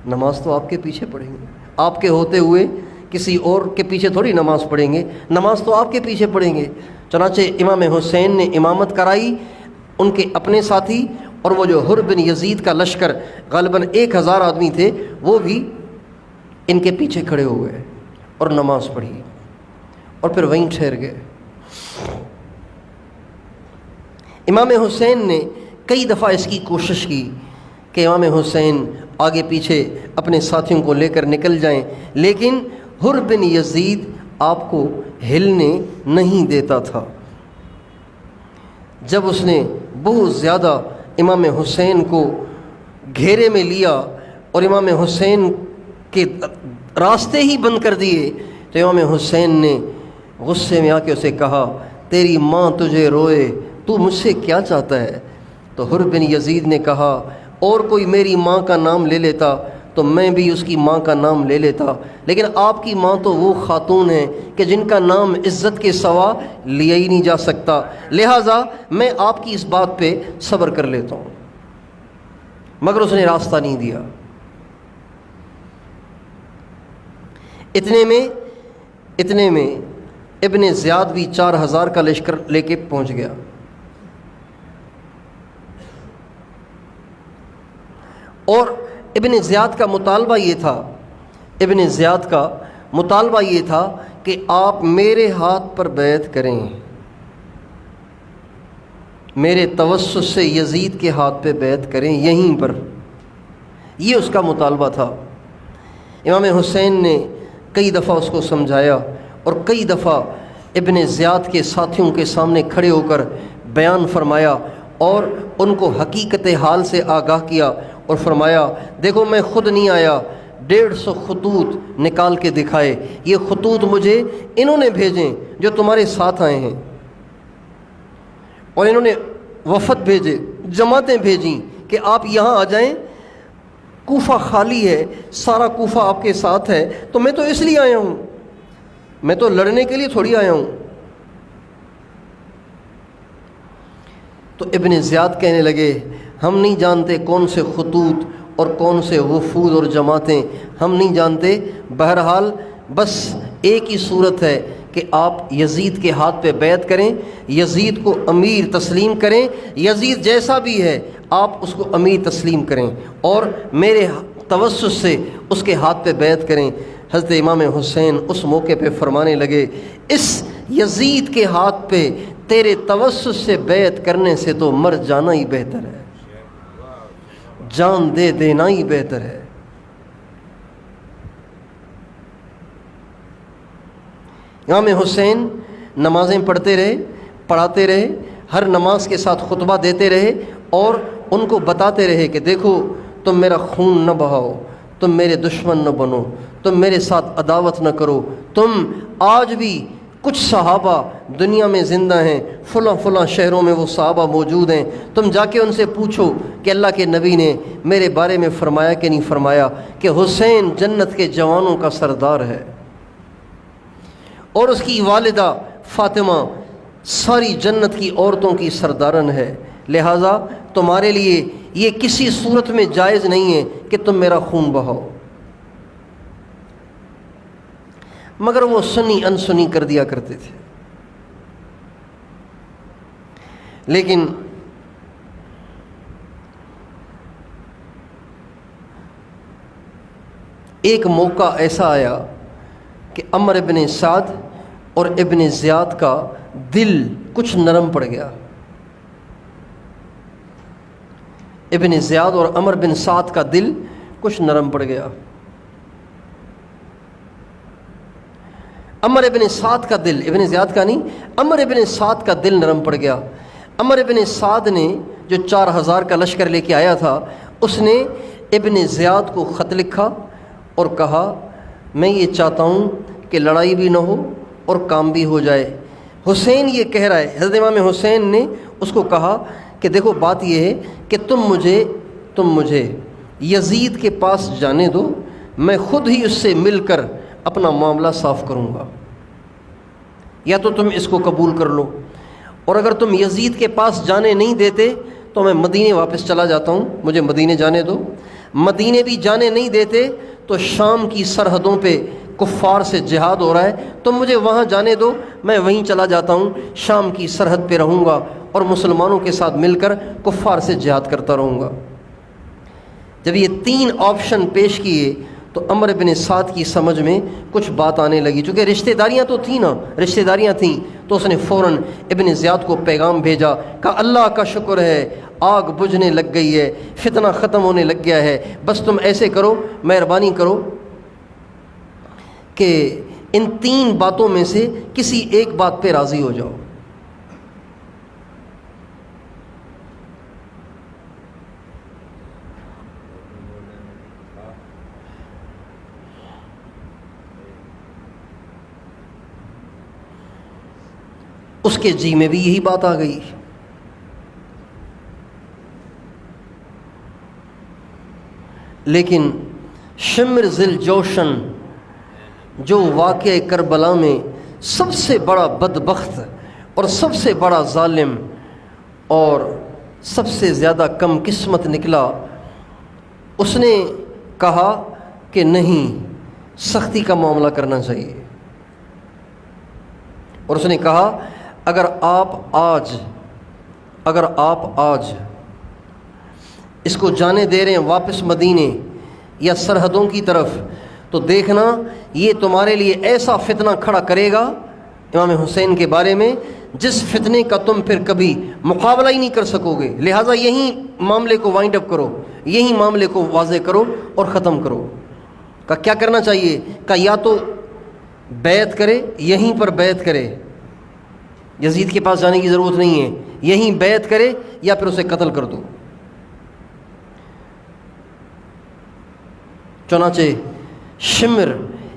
نماز تو آپ کے پیچھے پڑھیں گے، آپ کے ہوتے ہوئے کسی اور کے پیچھے تھوڑی نماز پڑھیں گے، نماز تو آپ کے پیچھے پڑھیں گے. چنانچہ امام حسین نے امامت کرائی. ان کے اپنے ساتھی اور وہ جو حر بن یزید کا لشکر غالباً 1000 آدمی تھے وہ بھی ان کے پیچھے کھڑے ہوئے اور نماز پڑھی اور پھر وہیں ٹھہر گئے. امام حسین نے کئی دفعہ اس کی کوشش کی کہ امام حسین آگے پیچھے اپنے ساتھیوں کو لے کر نکل جائیں، لیکن حر بن یزید آپ کو ہلنے نہیں دیتا تھا. جب اس نے بہت زیادہ امام حسین کو گھیرے میں لیا اور امام حسین کے راستے ہی بند کر دیے تو امام حسین نے غصے میں آ کے اسے کہا تیری ماں تجھے روئے تو مجھ سے کیا چاہتا ہے؟ تو حر بن یزید نے کہا اور کوئی میری ماں کا نام لے لیتا تو میں بھی اس کی ماں کا نام لے لیتا، لیکن آپ کی ماں تو وہ خاتون ہیں کہ جن کا نام عزت کے سوا لیا ہی نہیں جا سکتا، لہٰذا میں آپ کی اس بات پہ صبر کر لیتا ہوں۔ مگر اس نے راستہ نہیں دیا۔ اتنے میں ابن زیاد بھی 4000 کا لشکر لے کے پہنچ گیا، اور ابن زیاد کا مطالبہ یہ تھا کہ آپ میرے ہاتھ پر بیعت کریں، میرے توسط سے یزید کے ہاتھ پہ بیعت کریں یہیں پر، یہ اس کا مطالبہ تھا۔ امام حسین نے کئی دفعہ اس کو سمجھایا اور کئی دفعہ ابن زیاد کے ساتھیوں کے سامنے کھڑے ہو کر بیان فرمایا اور ان کو حقیقت حال سے آگاہ کیا اور فرمایا دیکھو میں خود نہیں آیا، 150 خطوط نکال کے دکھائے، یہ خطوط مجھے انہوں نے بھیجیں جو تمہارے ساتھ آئے ہیں، اور انہوں نے وفد بھیجے، جماعتیں بھیجیں کہ آپ یہاں آ جائیں، کوفہ خالی ہے، سارا کوفہ آپ کے ساتھ ہے، تو میں تو اس لیے آیا ہوں، میں تو لڑنے کے لیے تھوڑی آیا ہوں۔ تو ابن زیاد کہنے لگے ہم نہیں جانتے کون سے خطوط اور کون سے وفود اور جماعتیں، ہم نہیں جانتے، بہرحال بس ایک ہی صورت ہے کہ آپ یزید کے ہاتھ پہ بیعت کریں، یزید کو امیر تسلیم کریں، یزید جیسا بھی ہے آپ اس کو امیر تسلیم کریں اور میرے توسط سے اس کے ہاتھ پہ بیعت کریں۔ حضرت امام حسین اس موقع پہ فرمانے لگے اس یزید کے ہاتھ پہ تیرے توسط سے بیعت کرنے سے تو مر جانا ہی بہتر ہے، جان دے دینا ہی بہتر ہے۔ امام حسین نمازیں پڑھتے رہے، پڑھاتے رہے، ہر نماز کے ساتھ خطبہ دیتے رہے اور ان کو بتاتے رہے کہ دیکھو تم میرا خون نہ بہاؤ، تم میرے دشمن نہ بنو، تم میرے ساتھ عداوت نہ کرو، تم آج بھی کچھ صحابہ دنیا میں زندہ ہیں، فلاں شہروں میں وہ صحابہ موجود ہیں، تم جا کے ان سے پوچھو کہ اللہ کے نبی نے میرے بارے میں فرمایا کہ نہیں فرمایا کہ حسین جنت کے جوانوں کا سردار ہے اور اس کی والدہ فاطمہ ساری جنت کی عورتوں کی سردارن ہے، لہٰذا تمہارے لیے یہ کسی صورت میں جائز نہیں ہے کہ تم میرا خون بہاؤ۔ مگر وہ سنی انسنی کر دیا کرتے تھے۔ لیکن ایک موقع ایسا آیا کہ عمر ابن سعد اور ابن زیاد کا دل کچھ نرم پڑ گیا۔ ابن زیاد اور عمر بن سعد کا دل کچھ نرم پڑ گیا۔ عمر ابن سعد کا دل، ابن زیاد کا نہیں، عمر ابن سعد کا دل نرم پڑ گیا۔ عمر ابن سعد نے جو 4000 کا لشکر لے کے آیا تھا، اس نے ابن زیاد کو خط لکھا اور کہا میں یہ چاہتا ہوں کہ لڑائی بھی نہ ہو اور کام بھی ہو جائے۔ حسین یہ کہہ رہا ہے، حضرت امام حسین نے اس کو کہا کہ دیکھو بات یہ ہے کہ تم مجھے یزید کے پاس جانے دو، میں خود ہی اس سے مل کر اپنا معاملہ صاف کروں گا، یا تو تم اس کو قبول کر لو، اور اگر تم یزید کے پاس جانے نہیں دیتے تو میں مدینے واپس چلا جاتا ہوں، مجھے مدینے جانے دو۔ مدینے بھی جانے نہیں دیتے تو شام کی سرحدوں پہ کفار سے جہاد ہو رہا ہے، تم مجھے وہاں جانے دو، میں وہیں چلا جاتا ہوں، شام کی سرحد پہ رہوں گا اور مسلمانوں کے ساتھ مل کر کفار سے جہاد کرتا رہوں گا۔ جب یہ 3 آپشن پیش کیے تو عمر بن سعد کی سمجھ میں کچھ بات آنے لگی، چونکہ رشتہ داریاں تو تھیں نا، رشتہ داریاں تھیں، تو اس نے فوراً ابن زیاد کو پیغام بھیجا، کہا اللہ کا شکر ہے آگ بجھنے لگ گئی ہے، فتنہ ختم ہونے لگ گیا ہے، بس تم ایسے کرو، مہربانی کرو کہ ان 3 باتوں میں سے کسی ایک بات پہ راضی ہو جاؤ۔ اس کے جی میں بھی یہی بات آ گئی لیکن شمر ذل جوشن جو واقعہ کربلا میں سب سے بڑا بدبخت اور سب سے بڑا ظالم اور سب سے زیادہ کم قسمت نکلا، اس نے کہا کہ نہیں، سختی کا معاملہ کرنا چاہیے، اور اس نے کہا اگر آپ آج اس کو جانے دے رہے ہیں واپس مدینے یا سرحدوں کی طرف، تو دیکھنا یہ تمہارے لیے ایسا فتنہ کھڑا کرے گا امام حسین کے بارے میں جس فتنے کا تم پھر کبھی مقابلہ ہی نہیں کر سکو گے، لہٰذا یہیں معاملے کو وائنڈ اپ کرو، یہیں معاملے کو واضح کرو اور ختم کرو۔ کہ کیا کرنا چاہیے؟ کہ یا تو بیعت کرے، یہیں پر بیعت کرے، یزید کے پاس جانے کی ضرورت نہیں ہے، یہیں بیعت کرے یا پھر اسے قتل کر دو۔ چنانچہ شمر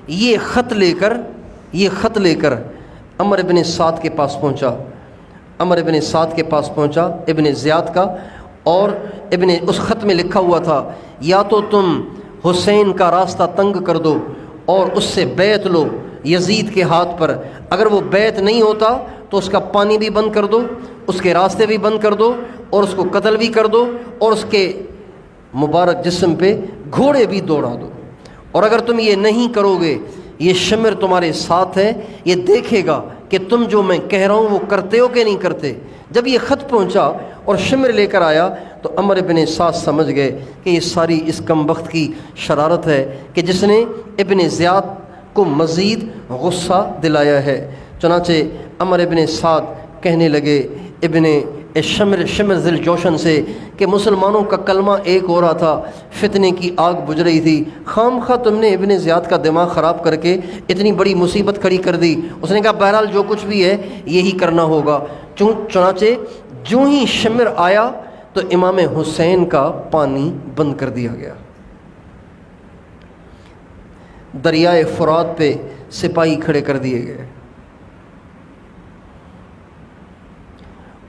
یہ خط لے کر عمر بن سعد کے پاس پہنچا، ابن زیاد کا، اور اس خط میں لکھا ہوا تھا یا تو تم حسین کا راستہ تنگ کر دو اور اس سے بیعت لو یزید کے ہاتھ پر، اگر وہ بیعت نہیں ہوتا تو اس کا پانی بھی بند کر دو، اس کے راستے بھی بند کر دو اور اس کو قتل بھی کر دو اور اس کے مبارک جسم پہ گھوڑے بھی دوڑا دو، اور اگر تم یہ نہیں کرو گے یہ شمر تمہارے ساتھ ہے، یہ دیکھے گا کہ تم جو میں کہہ رہا ہوں وہ کرتے ہو کہ نہیں کرتے۔ جب یہ خط پہنچا اور شمر لے کر آیا تو عمر بن سعد سمجھ گئے کہ یہ ساری اس کم بخت کی شرارت ہے کہ جس نے ابن زیاد کو مزید غصہ دلایا ہے۔ چنانچہ عمر بن سعد کہنے لگے شمر ذل جوشن سے کہ مسلمانوں کا کلمہ ایک ہو رہا تھا، فتنے کی آگ بجھ رہی تھی، خام خواہ تم نے ابن زیاد کا دماغ خراب کر کے اتنی بڑی مصیبت کھڑی کر دی۔ اس نے کہا بہرحال جو کچھ بھی ہے یہی کرنا ہوگا۔ چنانچہ جو ہی شمر آیا تو امام حسین کا پانی بند کر دیا گیا۔ دریائے فرات پہ سپاہی کھڑے کر دیے گئے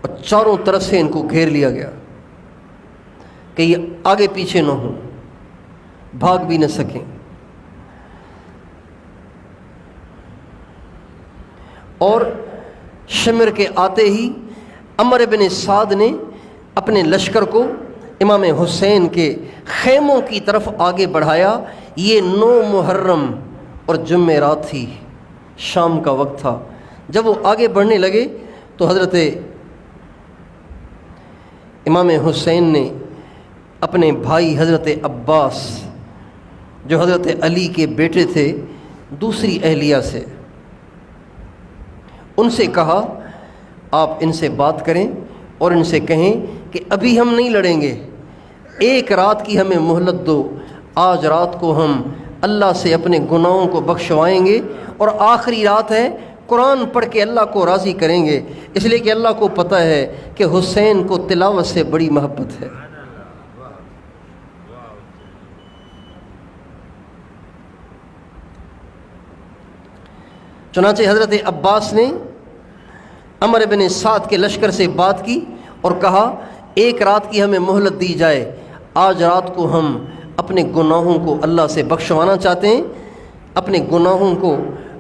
اور چاروں طرف سے ان کو گھیر لیا گیا کہ یہ آگے پیچھے نہ ہوں، بھاگ بھی نہ سکیں۔ اور شمر کے آتے ہی عمر بن سعد نے اپنے لشکر کو امام حسین کے خیموں کی طرف آگے بڑھایا۔ یہ 9 محرم اور جمعرات تھی، شام کا وقت تھا۔ جب وہ آگے بڑھنے لگے تو حضرت امام حسین نے اپنے بھائی حضرت عباس جو حضرت علی کے بیٹے تھے دوسری اہلیہ سے، ان سے کہا آپ ان سے بات کریں اور ان سے کہیں کہ ابھی ہم نہیں لڑیں گے، ایک رات کی ہمیں مہلت دو، آج رات کو ہم اللہ سے اپنے گناہوں کو بخشوائیں گے اور آخری رات ہے، قرآن پڑھ کے اللہ کو راضی کریں گے، اس لیے کہ اللہ کو پتہ ہے کہ حسین کو تلاوت سے بڑی محبت ہے۔ چنانچہ حضرت عباس نے عمر بن سعد کے لشکر سے بات کی اور کہا ایک رات کی ہمیں مہلت دی جائے، آج رات کو ہم اپنے گناہوں کو اللہ سے بخشوانا چاہتے ہیں، اپنے گناہوں کو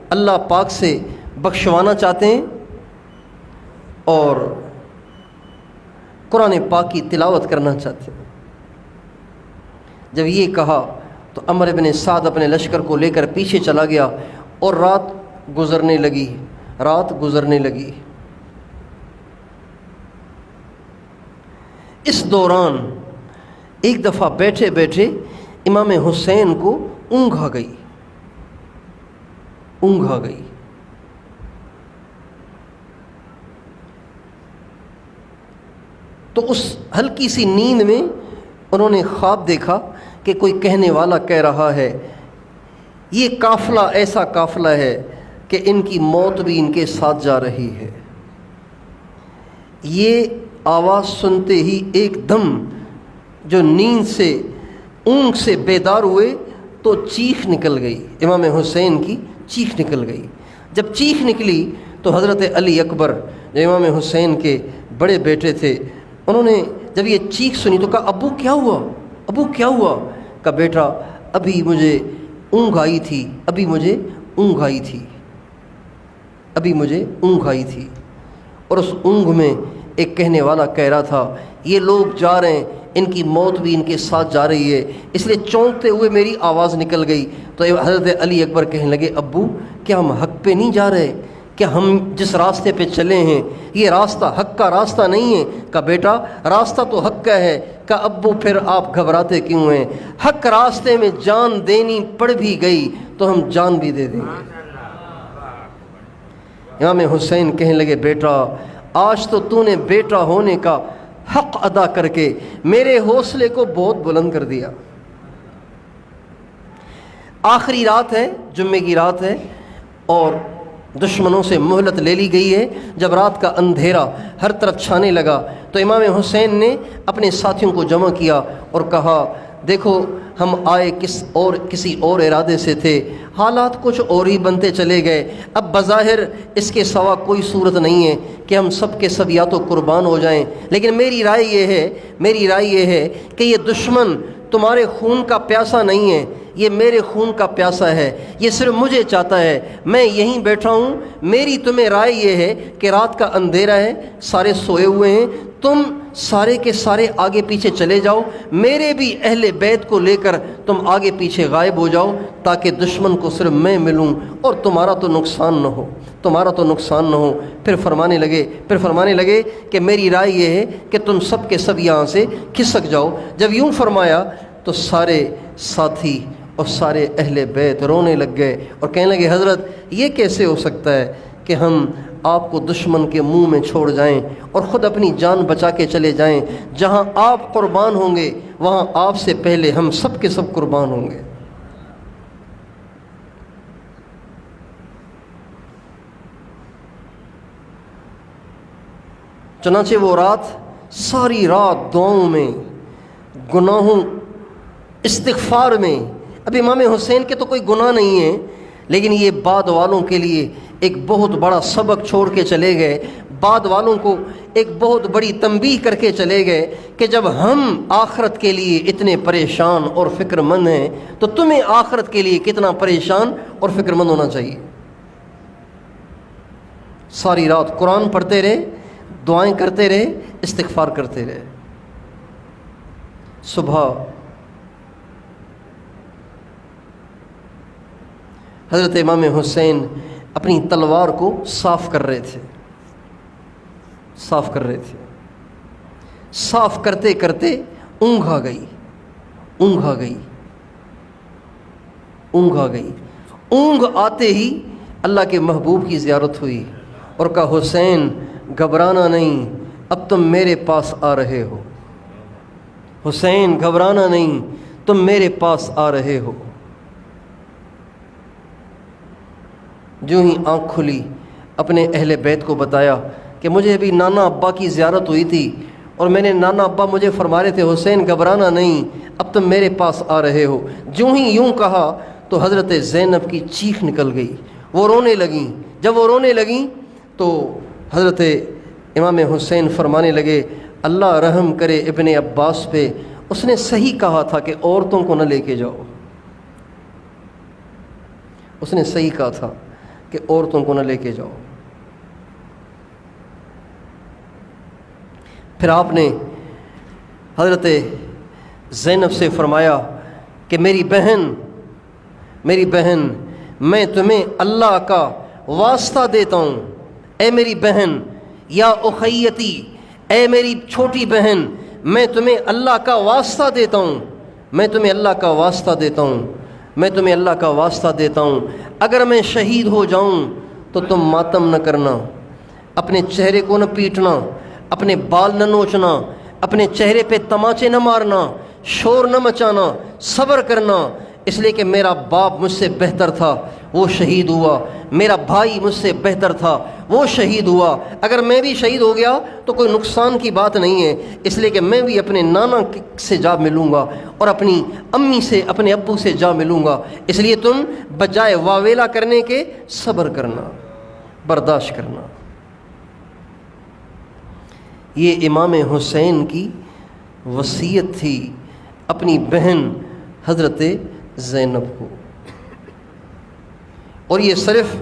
اللہ پاک سے بخشوانا چاہتے ہیں اور قرآن پاک کی تلاوت کرنا چاہتے ہیں۔ جب یہ کہا تو عمر بن سعد اپنے لشکر کو لے کر پیچھے چلا گیا اور رات گزرنے لگی۔ اس دوران ایک دفعہ بیٹھے بیٹھے امام حسین کو اونگ آ گئی۔ تو اس ہلکی سی نیند میں انہوں نے خواب دیکھا کہ کوئی کہنے والا کہہ رہا ہے یہ قافلہ ایسا قافلہ ہے کہ ان کی موت بھی ان کے ساتھ جا رہی ہے۔ یہ آواز سنتے ہی ایک دم جو نیند سے اونگ سے بیدار ہوئے تو چیخ نکل گئی، امام حسین کی چیخ نکل گئی۔ جب چیخ نکلی تو حضرت علی اکبر جو امام حسین کے بڑے بیٹے تھے، انہوں نے جب یہ چیخ سنی تو کہا ابو کیا ہوا؟ کہا بیٹا ابھی مجھے اونگ آئی تھی، ابھی مجھے اونگ آئی تھی، ابھی مجھے اونگ آئی تھی، اور اس اونگ میں ایک کہنے والا کہہ رہا تھا یہ لوگ جا رہے ہیں، ان کی موت بھی ان کے ساتھ جا رہی ہے، اس لیے چونکتے ہوئے میری آواز نکل گئی۔ تو حضرت علی اکبر کہنے لگے ابو کیا ہم حق پہ نہیں جا رہے؟ کہ ہم جس راستے پہ چلے ہیں یہ راستہ حق کا راستہ نہیں ہے؟ کہا بیٹا راستہ تو حق کا ہے۔ کہا ابو پھر آپ گھبراتے کیوں ہیں؟ حق راستے میں جان دینی پڑ بھی گئی تو ہم جان بھی دے دیں گے۔ امام حسین کہنے لگے بیٹا آج تو نے بیٹا ہونے کا حق ادا کر کے میرے حوصلے کو بہت بلند کر دیا۔ آخری رات ہے، جمعے کی رات ہے، اور دشمنوں سے مہلت لے لی گئی ہے۔ جب رات کا اندھیرا ہر طرف چھانے لگا تو امام حسین نے اپنے ساتھیوں کو جمع کیا اور کہا دیکھو ہم آئے کسی اور ارادے سے تھے، حالات کچھ اور ہی بنتے چلے گئے، اب بظاہر اس کے سوا کوئی صورت نہیں ہے کہ ہم سب کے سب یا تو قربان ہو جائیں، لیکن میری رائے یہ ہے کہ یہ دشمن تمہارے خون کا پیاسا نہیں ہے، یہ میرے خون کا پیاسا ہے، یہ صرف مجھے چاہتا ہے، میں یہیں بیٹھا ہوں۔ میری تمہیں رائے یہ ہے کہ رات کا اندھیرا ہے، سارے سوئے ہوئے ہیں، تم سارے کے سارے آگے پیچھے چلے جاؤ، میرے بھی اہل بیت کو لے کر تم آگے پیچھے غائب ہو جاؤ تاکہ دشمن کو صرف میں ملوں اور تمہارا تو نقصان نہ ہو۔ پھر فرمانے لگے کہ میری رائے یہ ہے کہ تم سب کے سب یہاں سے کھسک جاؤ۔ جب یوں فرمایا تو سارے ساتھی اور سارے اہل بیت رونے لگ گئے اور کہنے لگے حضرت یہ کیسے ہو سکتا ہے کہ ہم آپ کو دشمن کے منہ میں چھوڑ جائیں اور خود اپنی جان بچا کے چلے جائیں؟ جہاں آپ قربان ہوں گے وہاں آپ سے پہلے ہم سب کے سب قربان ہوں گے۔ چنانچہ وہ رات ساری رات دعاؤں میں، گناہوں، استغفار میں، اب امام حسین کے تو کوئی گناہ نہیں ہے لیکن یہ بعد والوں کے لیے ایک بہت بڑا سبق چھوڑ کے چلے گئے، بعد والوں کو ایک بہت بڑی تنبیہ کر کے چلے گئے کہ جب ہم آخرت کے لیے اتنے پریشان اور فکر مند ہیں تو تمہیں آخرت کے لیے کتنا پریشان اور فکر مند ہونا چاہیے۔ ساری رات قرآن پڑھتے رہے، دعائیں کرتے رہے، استغفار کرتے رہے۔ صبح حضرت امام حسین اپنی تلوار کو صاف کر رہے تھے، صاف کرتے کرتے اونگ آ گئی۔ اونگ آتے ہی اللہ کے محبوب کی زیارت ہوئی اور کہا حسین گھبرانا نہیں، اب تم میرے پاس آ رہے ہو، حسین گھبرانا نہیں، تم میرے پاس آ رہے ہو۔ جو ہی آنکھ کھلی اپنے اہل بیت کو بتایا کہ مجھے ابھی نانا ابا کی زیارت ہوئی تھی اور میں نے نانا ابا مجھے فرما رہے تھے حسین گھبرانا نہیں، اب تم میرے پاس آ رہے ہو۔ جو ہی یوں کہا تو حضرت زینب کی چیخ نکل گئی، وہ رونے لگیں۔ جب وہ رونے لگیں تو حضرت امام حسین فرمانے لگے اللہ رحم کرے ابن عباس پہ، اس نے صحیح کہا تھا کہ عورتوں کو نہ لے کے جاؤ، اس نے صحیح کہا تھا کہ عورتوں کو نہ لے کے جاؤ۔ پھر آپ نے حضرت زینب سے فرمایا کہ میری بہن میں تمہیں اللہ کا واسطہ دیتا ہوں، اے میری بہن، یا اخیتی، اے میری چھوٹی بہن، میں تمہیں اللہ کا واسطہ دیتا ہوں، اگر میں شہید ہو جاؤں تو تم ماتم نہ کرنا، اپنے چہرے کو نہ پیٹنا، اپنے بال نہ نوچنا، اپنے چہرے پہ تماچے نہ مارنا، شور نہ مچانا، صبر کرنا، اس لیے کہ میرا باپ مجھ سے بہتر تھا، وہ شہید ہوا، میرا بھائی مجھ سے بہتر تھا، وہ شہید ہوا، اگر میں بھی شہید ہو گیا تو کوئی نقصان کی بات نہیں ہے، اس لیے کہ میں بھی اپنے نانا سے جا ملوں گا اور اپنی امی سے، اپنے ابو سے جا ملوں گا، اس لیے تم بجائے واویلا کرنے کے صبر کرنا، برداشت کرنا۔ یہ امام حسین کی وصیت تھی اپنی بہن حضرت زینب کو. اور یہ صرف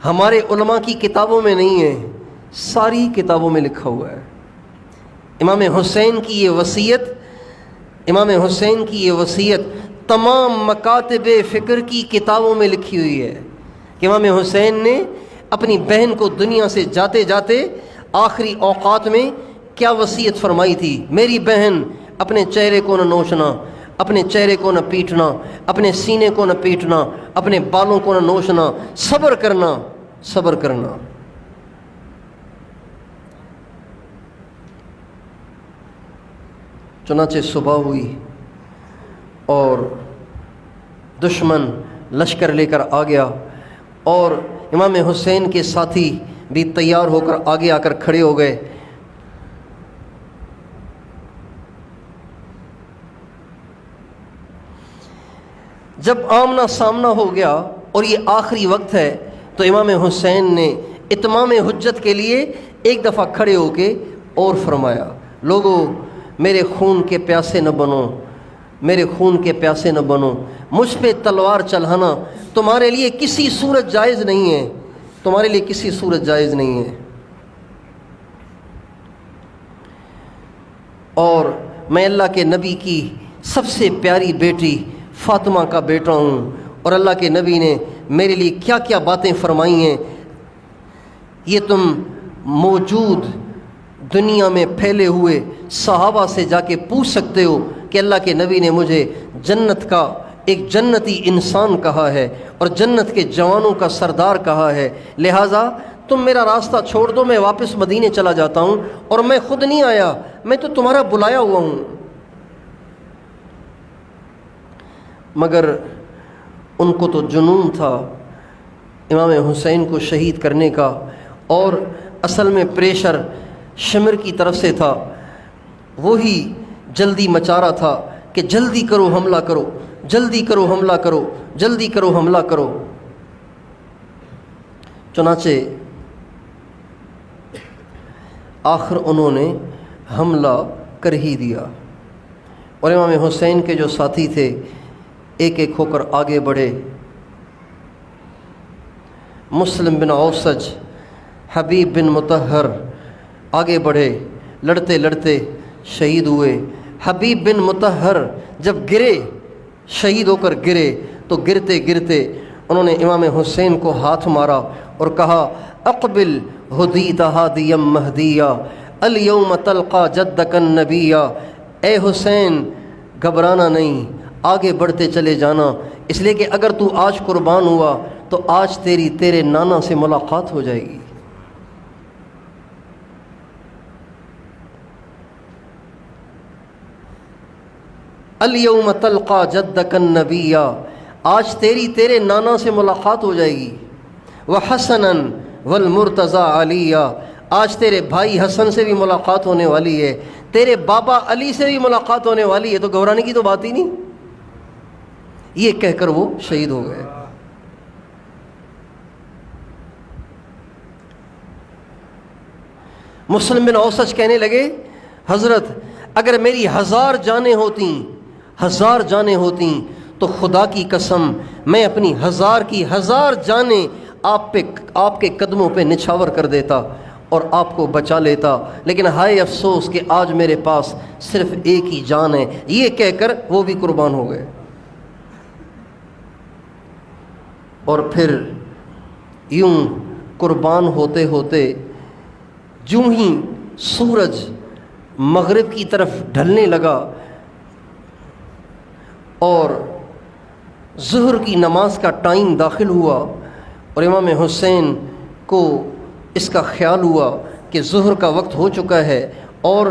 ہمارے علماء کی کتابوں میں نہیں ہے، ساری کتابوں میں لکھا ہوا ہے. امام حسین کی یہ وصیت تمام مکاتب فکر کی کتابوں میں لکھی ہوئی ہے کہ امام حسین نے اپنی بہن کو دنیا سے جاتے جاتے آخری اوقات میں کیا وصیت فرمائی تھی. میری بہن، اپنے چہرے کو نہ نوچنا، اپنے چہرے کو نہ پیٹنا، اپنے سینے کو نہ پیٹنا، اپنے بالوں کو نہ نوچنا، صبر کرنا، صبر کرنا. چنانچہ صبح ہوئی اور دشمن لشکر لے کر آ گیا اور امام حسین کے ساتھی بھی تیار ہو کر آگے آ کر کھڑے ہو گئے. جب آمنا سامنا ہو گیا اور یہ آخری وقت ہے تو امام حسین نے اتمام حجت کے لیے ایک دفعہ کھڑے ہو کے اور فرمایا، لوگو میرے خون کے پیاسے نہ بنو، میرے خون کے پیاسے نہ بنو، مجھ پہ تلوار چلانا تمہارے لیے کسی صورت جائز نہیں ہے، تمہارے لیے کسی صورت جائز نہیں ہے. اور میں اللہ کے نبی کی سب سے پیاری بیٹی فاطمہ کا بیٹا ہوں، اور اللہ کے نبی نے میرے لیے کیا کیا باتیں فرمائی ہیں یہ تم موجود دنیا میں پھیلے ہوئے صحابہ سے جا کے پوچھ سکتے ہو کہ اللہ کے نبی نے مجھے جنت کا ایک جنتی انسان کہا ہے اور جنت کے جوانوں کا سردار کہا ہے، لہٰذا تم میرا راستہ چھوڑ دو، میں واپس مدینے چلا جاتا ہوں، اور میں خود نہیں آیا، میں تو تمہارا بلایا ہوا ہوں. مگر ان کو تو جنون تھا امام حسین کو شہید کرنے کا، اور اصل میں پریشر شمر کی طرف سے تھا، وہی جلدی مچا رہا تھا کہ جلدی کرو حملہ کرو، جلدی کرو حملہ کرو، جلدی کرو حملہ کرو. چنانچہ آخر انہوں نے حملہ کر ہی دیا، اور امام حسین کے جو ساتھی تھے ایک ایک ہو کر آگے بڑھے. مسلم بن اوسج، حبیب بن مطہر آگے بڑھے، لڑتے لڑتے شہید ہوئے. حبیب بن مطہر جب گرے، شہید ہو کر گرے، تو گرتے گرتے انہوں نے امام حسین کو ہاتھ مارا اور کہا، اقبل ہدیت ہادیا مہدیا الیوم تلقا جدک النبیا. اے حسین گھبرانا نہیں، آگے بڑھتے چلے جانا، اس لیے کہ اگر تو آج قربان ہوا تو آج تیرے نانا سے ملاقات ہو جائے گی. الیوم تلقا جدک النبیا، آج تیرے نانا سے ملاقات ہو جائے گی. وحسنا والمرتضی علیہ، آج تیرے بھائی حسن سے بھی ملاقات ہونے والی ہے، تیرے بابا علی سے بھی ملاقات ہونے والی ہے، تو گھبرانے کی تو بات ہی نہیں. یہ کہہ کر وہ شہید ہو گئے. مسلم بن اوسج کہنے لگے، حضرت اگر میری 1000 جانیں ہوتیں تو خدا کی قسم میں اپنی 1000 کی 1000 جانیں آپ کے قدموں پہ نچھاور کر دیتا اور آپ کو بچا لیتا، لیکن ہائے افسوس کہ آج میرے پاس صرف ایک ہی جان ہے. یہ کہہ کر وہ بھی قربان ہو گئے. اور پھر یوں قربان ہوتے ہوتے جو ہی سورج مغرب کی طرف ڈھلنے لگا اور ظہر کی نماز کا ٹائم داخل ہوا، اور امام حسین کو اس کا خیال ہوا کہ ظہر کا وقت ہو چکا ہے اور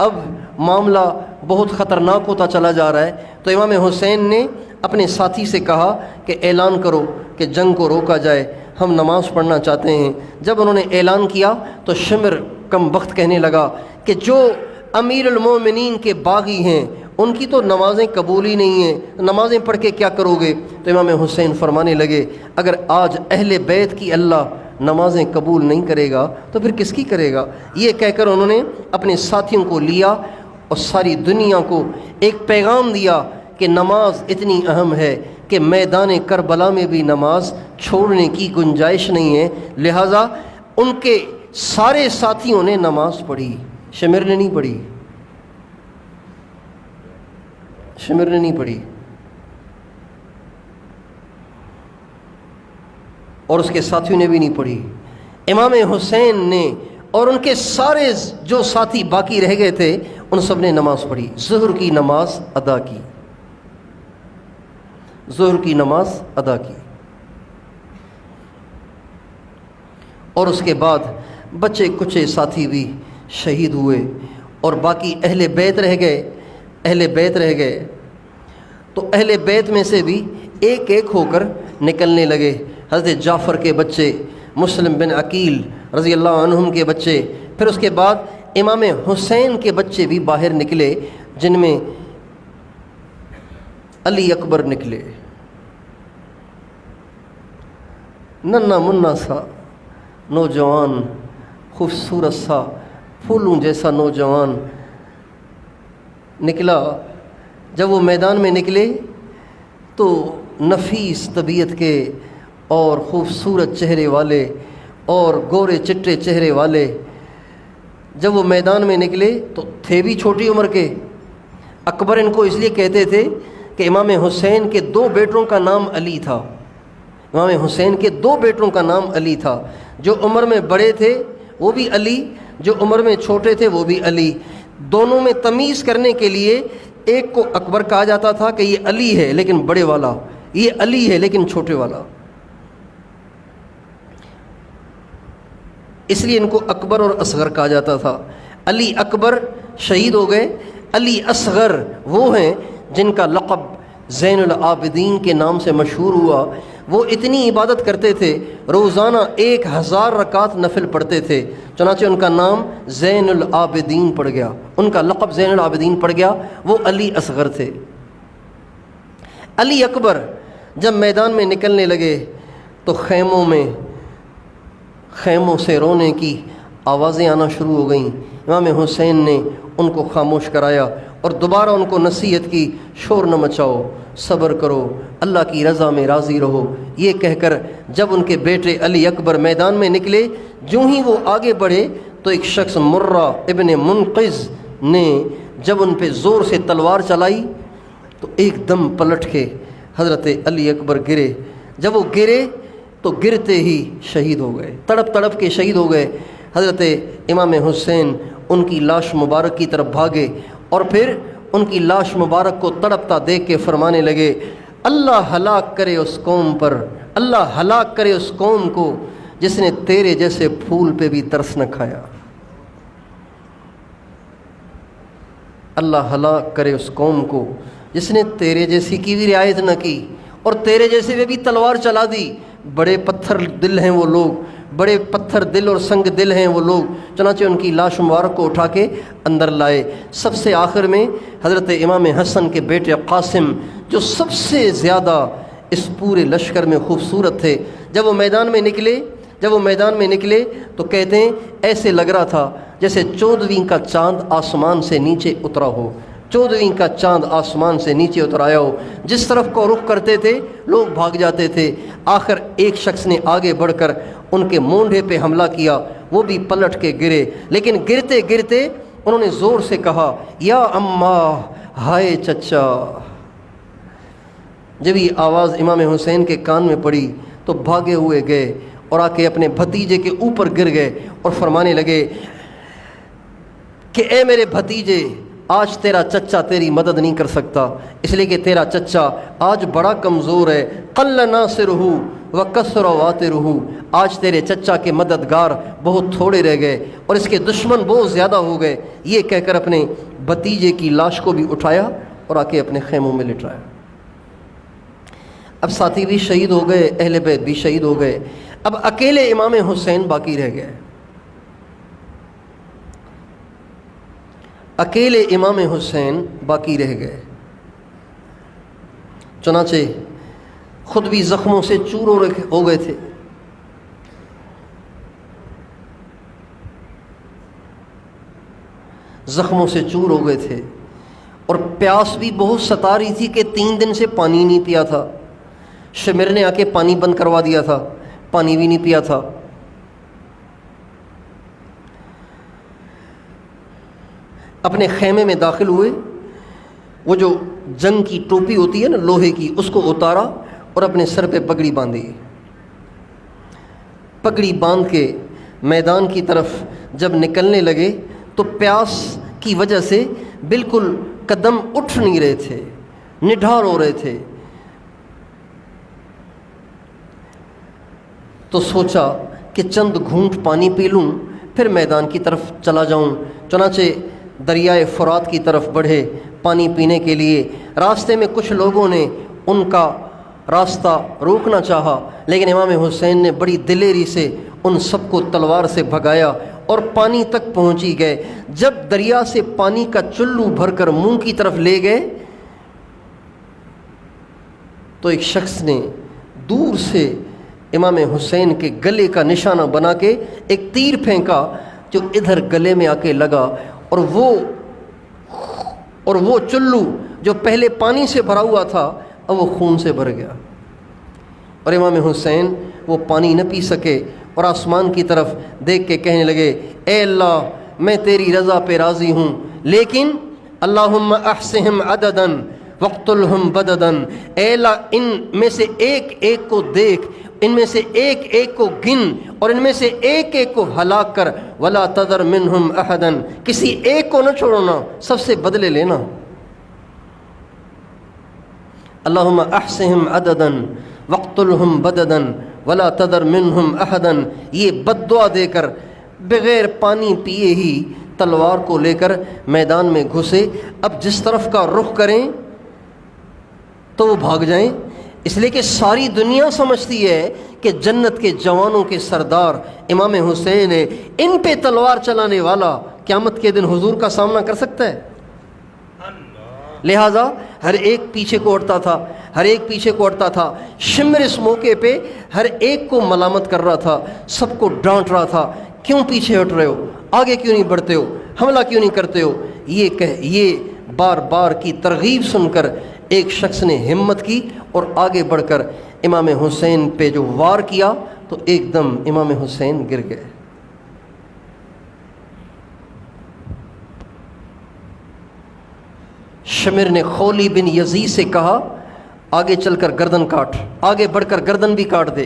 اب معاملہ بہت خطرناک ہوتا چلا جا رہا ہے، تو امام حسین نے اپنے ساتھی سے کہا کہ اعلان کرو کہ جنگ کو روکا جائے، ہم نماز پڑھنا چاہتے ہیں. جب انہوں نے اعلان کیا تو شمر کم بخت کہنے لگا کہ جو امیر المومنین کے باغی ہیں ان کی تو نمازیں قبول ہی نہیں ہیں، نمازیں پڑھ کے کیا کرو گے؟ تو امام حسین فرمانے لگے، اگر آج اہل بیت کی اللہ نمازیں قبول نہیں کرے گا تو پھر کس کی کرے گا؟ یہ کہہ کر انہوں نے اپنے ساتھیوں کو لیا اور ساری دنیا کو ایک پیغام دیا کہ نماز اتنی اہم ہے کہ میدان کربلا میں بھی نماز چھوڑنے کی گنجائش نہیں ہے، لہٰذا ان کے سارے ساتھیوں نے نماز پڑھی، شمر نے نہیں پڑھی، شمر نے نہیں پڑھی، اور اس کے ساتھیوں نے بھی نہیں پڑھی۔ امام حسین نے اور ان کے سارے جو ساتھی باقی رہ گئے تھے ان سب نے نماز پڑھی، ظہر کی نماز ادا کی، ظہر کی نماز ادا کی، اور اس کے بعد بچے کچے ساتھی بھی شہید ہوئے اور باقی اہل بیت رہ گئے، اہل بیت رہ گئے۔ تو اہل بیت میں سے بھی ایک ایک ہو کر نکلنے لگے، حضرت جعفر کے بچے، مسلم بن عقیل رضی اللہ عنہم کے بچے، پھر اس کے بعد امام حسین کے بچے بھی باہر نکلے، جن میں علی اکبر نکلے، ننھا منھا سا نوجوان، خوبصورت سا پھولوں جیسا نوجوان نکلا۔ جب وہ میدان میں نکلے تو نفیس طبیعت کے اور خوبصورت چہرے والے اور گورے چٹے چہرے والے، جب وہ میدان میں نکلے تو تھے بھی چھوٹی عمر کے۔ اکبر ان کو اس لیے کہتے تھے کہ امام حسین کے 2 بیٹوں کا نام علی تھا، امام حسین کے 2 بیٹوں کا نام علی تھا، جو عمر میں بڑے تھے وہ بھی علی، جو عمر میں چھوٹے تھے وہ بھی علی۔ دونوں میں تمیز کرنے کے لیے ایک کو اکبر کہا جاتا تھا کہ یہ علی ہے لیکن بڑے والا، یہ علی ہے لیکن چھوٹے والا، اس لیے ان کو اکبر اور اصغر کہا جاتا تھا۔ علی اکبر شہید ہو گئے، علی اصغر وہ ہیں جن کا لقب زین العابدین کے نام سے مشہور ہوا۔ وہ اتنی عبادت کرتے تھے، روزانہ 1000 رکعت نفل پڑھتے تھے، چنانچہ ان کا نام زین العابدین پڑ گیا، ان کا لقب زین العابدین پڑ گیا۔ وہ علی اصغر تھے۔ علی اکبر جب میدان میں نکلنے لگے تو خیموں سے رونے کی آوازیں آنا شروع ہو گئیں۔ امام حسین نے ان کو خاموش کرایا اور دوبارہ ان کو نصیحت کی، شور نہ مچاؤ، صبر کرو، اللہ کی رضا میں راضی رہو۔ یہ کہہ کر جب ان کے بیٹے علی اکبر میدان میں نکلے، جو ہی وہ آگے بڑھے تو ایک شخص مرہ ابن منقذ نے جب ان پہ زور سے تلوار چلائی تو ایک دم پلٹ کے حضرت علی اکبر گرے۔ جب وہ گرے تو گرتے ہی شہید ہو گئے، تڑپ تڑپ کے شہید ہو گئے۔ حضرت امام حسین ان کی لاش مبارک کی طرف بھاگے اور پھر ان کی لاش مبارک کو تڑپتا دیکھ کے فرمانے لگے، اللہ ہلاک کرے اس قوم پر، اللہ ہلاک کرے اس قوم کو جس نے تیرے جیسے پھول پہ بھی ترس نہ کھایا، اللہ ہلاک کرے اس قوم کو جس نے تیرے جیسی کی بھی رعایت نہ کی اور تیرے جیسے پہ بھی تلوار چلا دی۔ بڑے پتھر دل ہیں وہ لوگ، بڑے پتھر دل اور سنگ دل ہیں وہ لوگ۔ چنانچہ ان کی لاش مبارک کو اٹھا کے اندر لائے۔ سب سے آخر میں حضرت امام حسن کے بیٹے قاسم، جو سب سے زیادہ اس پورے لشکر میں خوبصورت تھے، جب وہ میدان میں نکلے تو کہتے ہیں ایسے لگ رہا تھا جیسے 14ویں کا چاند آسمان سے نیچے اترا ہو، 14ویں کا چاند آسمان سے نیچے اتر آیا ہو۔ جس طرف کو رخ کرتے تھے لوگ بھاگ جاتے تھے۔ آخر ایک شخص نے آگے بڑھ کر ان کے مونڈھے پہ حملہ کیا، وہ بھی پلٹ کے گرے، لیکن گرتے گرتے انہوں نے زور سے کہا، یا اماں، ہائے چچا۔ جب یہ آواز امام حسین کے کان میں پڑی تو بھاگے ہوئے گئے اور آ کے اپنے بھتیجے کے اوپر گر گئے اور فرمانے لگے کہ اے میرے بھتیجے، آج تیرا چچا تیری مدد نہیں کر سکتا، اس لیے کہ تیرا چچا آج بڑا کمزور ہے، قل ناصرہ وکثر واترہ، آج تیرے چچا کے مددگار بہت تھوڑے رہ گئے اور اس کے دشمن بہت زیادہ ہو گئے۔ یہ کہہ کر اپنے بھتیجے کی لاش کو بھی اٹھایا اور آ کے اپنے خیموں میں لٹایا۔ اب ساتھی بھی شہید ہو گئے، اہل بیت بھی شہید ہو گئے، اب اکیلے امام حسین باقی رہ گئے، اکیلے امام حسین باقی رہ گئے۔ چنانچہ خود بھی زخموں سے چور ہو گئے تھے۔ زخموں سے چور ہو گئے تھے، اور پیاس بھی بہت ستا رہی تھی کہ 3 دن سے پانی نہیں پیا تھا۔ شمر نے آ کے پانی بند کروا دیا تھا، پانی بھی نہیں پیا تھا۔ اپنے خیمے میں داخل ہوئے، وہ جو جنگ کی ٹوپی ہوتی ہے نا لوہے کی، اس کو اتارا اور اپنے سر پہ پگڑی باندھی۔ پگڑی باندھ کے میدان کی طرف جب نکلنے لگے تو پیاس کی وجہ سے بالکل قدم اٹھ نہیں رہے تھے، نڈھال ہو رہے تھے۔ تو سوچا کہ چند گھونٹ پانی پی لوں پھر میدان کی طرف چلا جاؤں۔ چنانچہ دریائے فرات کی طرف بڑھے پانی پینے کے لیے۔ راستے میں کچھ لوگوں نے ان کا راستہ روکنا چاہا، لیکن امام حسین نے بڑی دلیری سے ان سب کو تلوار سے بھگایا اور پانی تک پہنچی گئے۔ جب دریا سے پانی کا چلو بھر کر منہ کی طرف لے گئے تو ایک شخص نے دور سے امام حسین کے گلے کا نشانہ بنا کے ایک تیر پھینکا جو ادھر گلے میں آ کے لگا، اور وہ چلو جو پہلے پانی سے بھرا ہوا تھا اب وہ خون سے بھر گیا، اور امام حسین وہ پانی نہ پی سکے اور آسمان کی طرف دیکھ کے کہنے لگے، اے اللہ میں تیری رضا پہ راضی ہوں، لیکن اللہم احصہم عددا وقتلہم بددا، اے اللہ ان میں سے ایک ایک کو دیکھ، ان میں سے ایک ایک کو گن، اور ان میں سے ایک ایک کو ہلاک کر، ولا تذر منہم احدا، کسی ایک کو نہ چھوڑنا، سب سے بدلے لینا۔ اللہم احصہم عددا وقتلہم بددا ولا تذر منہم احدا، یہ بد دعا دے کر بغیر پانی پیے ہی تلوار کو لے کر میدان میں گھسے۔ اب جس طرف کا رخ کریں تو وہ بھاگ جائیں، اس لیے کہ ساری دنیا سمجھتی ہے کہ جنت کے جوانوں کے سردار امام حسین ہے، ان پہ تلوار چلانے والا قیامت کے دن حضور کا سامنا کر سکتا ہے؟ لہٰذا ہر ایک پیچھے کو ہٹتا تھا، ہر ایک پیچھے کو ہٹتا تھا۔ شمر اس موقع پہ ہر ایک کو ملامت کر رہا تھا، سب کو ڈانٹ رہا تھا، کیوں پیچھے ہٹ رہے ہو، آگے کیوں نہیں بڑھتے ہو، حملہ کیوں نہیں کرتے ہو؟ یہ بار بار کی ترغیب سن کر ایک شخص نے ہمت کی اور آگے بڑھ کر امام حسین پہ جو وار کیا تو ایک دم امام حسین گر گئے۔ شمر نے خولی بن یزید سے کہا آگے چل کر گردن کاٹ، آگے بڑھ کر گردن بھی کاٹ دے۔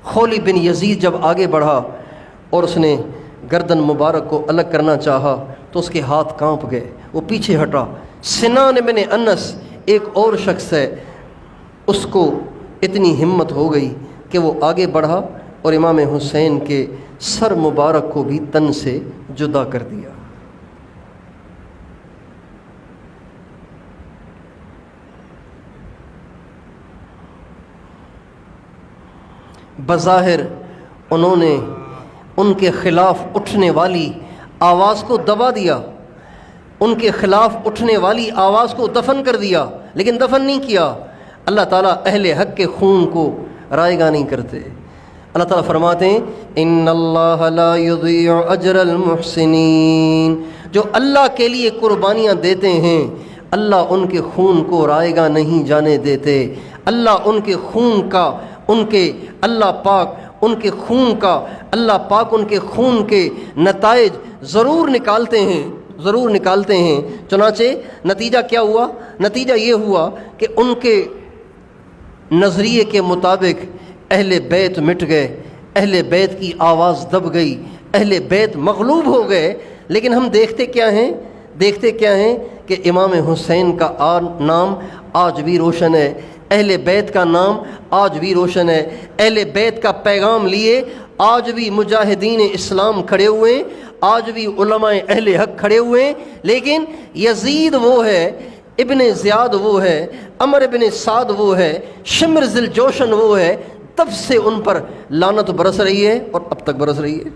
خولی بن یزید جب آگے بڑھا اور اس نے گردن مبارک کو الگ کرنا چاہا تو اس کے ہاتھ کانپ گئے، وہ پیچھے ہٹا۔ سنان بن انس ایک اور شخص ہے، اس کو اتنی ہمت ہو گئی کہ وہ آگے بڑھا اور امام حسین کے سر مبارک کو بھی تن سے جدا کر دیا۔ بظاہر انہوں نے ان کے خلاف اٹھنے والی آواز کو دبا دیا، ان کے خلاف اٹھنے والی آواز کو دفن کر دیا، لیکن دفن نہیں کیا۔ اللہ تعالیٰ اہل حق کے خون کو رائے گاہ نہیں کرتے۔ اللہ تعالیٰ فرماتے ہیں ان اللہ لا یضیع اجر المحسنین، جو اللہ کے لیے قربانیاں دیتے ہیں اللہ ان کے خون کو رائے گاہ نہیں جانے دیتے۔ اللہ ان کے خون کا اللہ پاک ان کے خون کے نتائج ضرور نکالتے ہیں۔ چنانچہ نتیجہ کیا ہوا؟ نتیجہ یہ ہوا کہ ان کے نظریے کے مطابق اہل بیت مٹ گئے، اہل بیت کی آواز دب گئی، اہل بیت مغلوب ہو گئے۔ لیکن ہم دیکھتے کیا ہیں کہ امام حسین کا نام آج بھی روشن ہے، اہل بیت کا نام آج بھی روشن ہے، اہل بیت کا پیغام لیے آج بھی مجاہدین اسلام کھڑے ہوئے ہیں، آج بھی علماء اہل حق کھڑے ہوئے ہیں۔ لیکن یزید وہ ہے، ابن زیاد وہ ہے، عمر ابن سعد وہ ہے، شمر ذی الجوشن وہ ہے، تب سے ان پر لعنت برس رہی ہے اور اب تک برس رہی ہے۔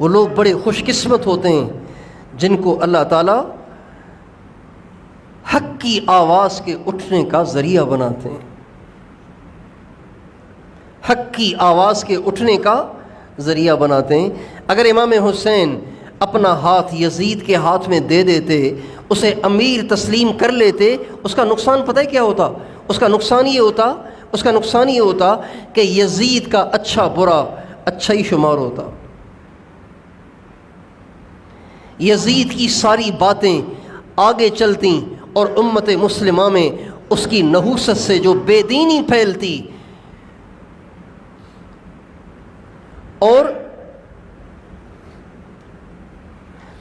وہ لوگ بڑے خوش قسمت ہوتے ہیں جن کو اللہ تعالیٰ حق کی آواز کے اٹھنے کا ذریعہ بناتے ہیں، حق کی آواز کے اٹھنے کا ذریعہ بناتے ہیں۔ اگر امام حسین اپنا ہاتھ یزید کے ہاتھ میں دے دیتے، اسے امیر تسلیم کر لیتے، اس کا نقصان پتہ ہے کیا ہوتا؟ اس کا نقصان یہ ہوتا کہ یزید کا اچھا برا اچھا ہی شمار ہوتا، یزید کی ساری باتیں آگے چلتی اور امت مسلمہ میں اس کی نحوست سے جو بے دینی پھیلتی، اور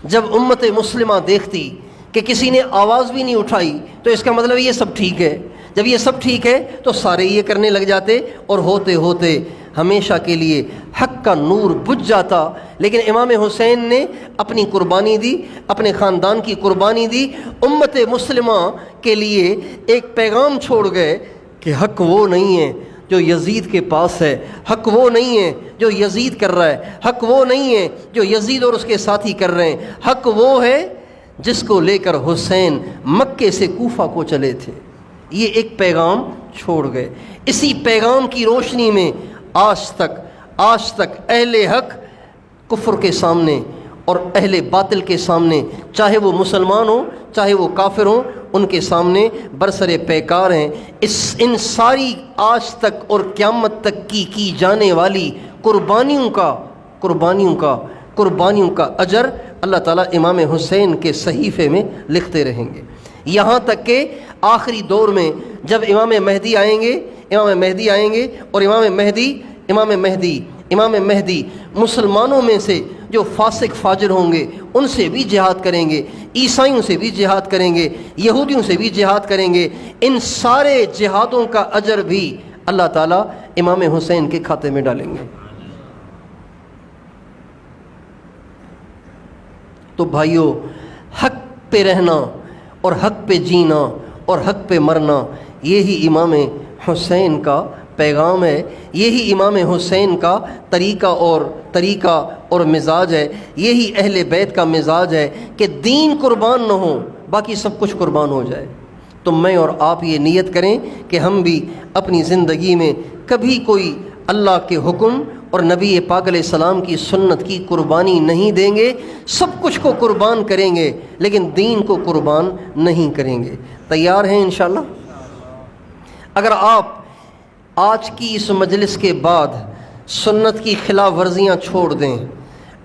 جب امت مسلمہ دیکھتی کہ کسی نے آواز بھی نہیں اٹھائی تو اس کا مطلب یہ سب ٹھیک ہے، جب یہ سب ٹھیک ہے تو سارے یہ کرنے لگ جاتے، اور ہوتے ہوتے ہمیشہ کے لیے حق کا نور بجھ جاتا۔ لیکن امام حسین نے اپنی قربانی دی، اپنے خاندان کی قربانی دی، امت مسلمہ کے لیے ایک پیغام چھوڑ گئے کہ حق وہ نہیں ہے جو یزید کے پاس ہے، حق وہ نہیں ہے جو یزید کر رہا ہے، حق وہ نہیں ہے جو یزید اور اس کے ساتھی کر رہے ہیں، حق وہ ہے جس کو لے کر حسین مکے سے کوفہ کو چلے تھے۔ یہ ایک پیغام چھوڑ گئے۔ اسی پیغام کی روشنی میں آج تک اہل حق کفر کے سامنے اور اہل باطل کے سامنے، چاہے وہ مسلمان ہوں چاہے وہ کافر ہوں، ان کے سامنے برسر پیکار ہیں۔ ان ساری آج تک اور قیامت تک کی جانے والی قربانیوں کا اجر اللہ تعالیٰ امام حسین کے صحیفے میں لکھتے رہیں گے، یہاں تک کہ آخری دور میں جب امام مہدی آئیں گے اور امام مہدی مسلمانوں میں سے جو فاسق فاجر ہوں گے ان سے بھی جہاد کریں گے، عیسائیوں سے بھی جہاد کریں گے، یہودیوں سے بھی جہاد کریں گے۔ ان سارے جہادوں کا اجر بھی اللہ تعالیٰ امام حسین کے کھاتے میں ڈالیں گے۔ تو بھائیو، حق پہ رہنا اور حق پہ جینا اور حق پہ مرنا، یہی امام حسین کا پیغام ہے، یہی امام حسین کا طریقہ اور مزاج ہے، یہی اہل بیت کا مزاج ہے کہ دین قربان نہ ہو، باقی سب کچھ قربان ہو جائے۔ تو میں اور آپ یہ نیت کریں کہ ہم بھی اپنی زندگی میں کبھی کوئی اللہ کے حکم اور نبی پاک علیہ السلام کی سنت کی قربانی نہیں دیں گے، سب کچھ کو قربان کریں گے لیکن دین کو قربان نہیں کریں گے۔ تیار ہیں انشاءاللہ؟ اگر آپ آج کی اس مجلس کے بعد سنت کی خلاف ورزیاں چھوڑ دیں،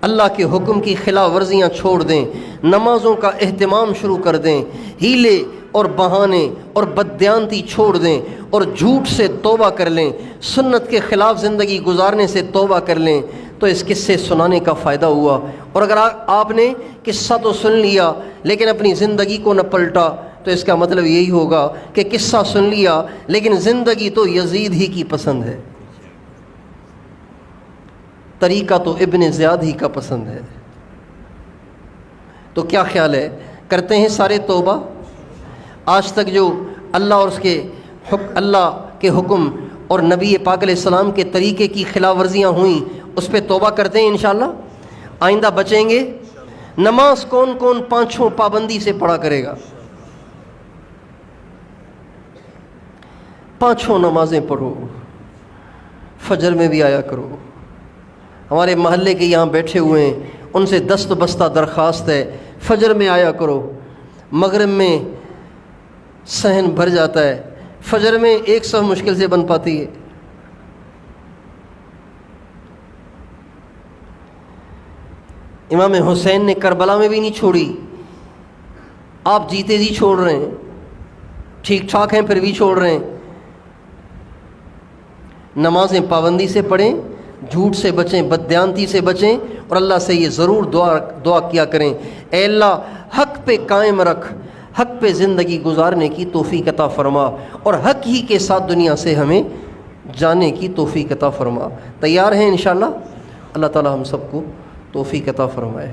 اللہ کے حکم کی خلاف ورزیاں چھوڑ دیں، نمازوں کا اہتمام شروع کر دیں، ہیلے اور بہانے اور بددیانتی چھوڑ دیں اور جھوٹ سے توبہ کر لیں، سنت کے خلاف زندگی گزارنے سے توبہ کر لیں، تو اس قصے سنانے کا فائدہ ہوا۔ اور اگر آپ نے قصہ تو سن لیا لیکن اپنی زندگی کو نہ پلٹا تو اس کا مطلب یہی ہوگا کہ قصہ سن لیا لیکن زندگی تو یزید ہی کی پسند ہے، طریقہ تو ابن زیاد ہی کا پسند ہے۔ تو کیا خیال ہے، کرتے ہیں سارے توبہ؟ آج تک جو اللہ کے حکم اور نبی پاک علیہ السلام کے طریقے کی خلاف ورزیاں ہوئیں اس پہ توبہ کرتے ہیں انشاءاللہ؟ آئندہ بچیں گے؟ نماز کون کون پانچوں پابندی سے پڑھا کرے گا؟ پانچوں نمازیں پڑھو، فجر میں بھی آیا کرو۔ ہمارے محلے کے یہاں بیٹھے ہوئے ہیں، ان سے دست بستہ درخواست ہے، فجر میں آیا کرو۔ مغرب میں صحن بھر جاتا ہے، فجر میں ایک صف مشکل سے بن پاتی ہے۔ امام حسین نے کربلا میں بھی نہیں چھوڑی، آپ جیتے جی چھوڑ رہے ہیں، ٹھیک ٹھاک ہیں پھر بھی چھوڑ رہے ہیں۔ نمازیں پابندی سے پڑھیں، جھوٹ سے بچیں، بددیانتی سے بچیں، اور اللہ سے یہ ضرور دعا کیا کریں، اے اللہ حق پہ قائم رکھ، حق پہ زندگی گزارنے کی توفیق عطا فرما، اور حق ہی کے ساتھ دنیا سے ہمیں جانے کی توفیق عطا فرما۔ تیار ہیں انشاءاللہ؟ اللہ تعالی ہم سب کو توفیق عطا فرمائے۔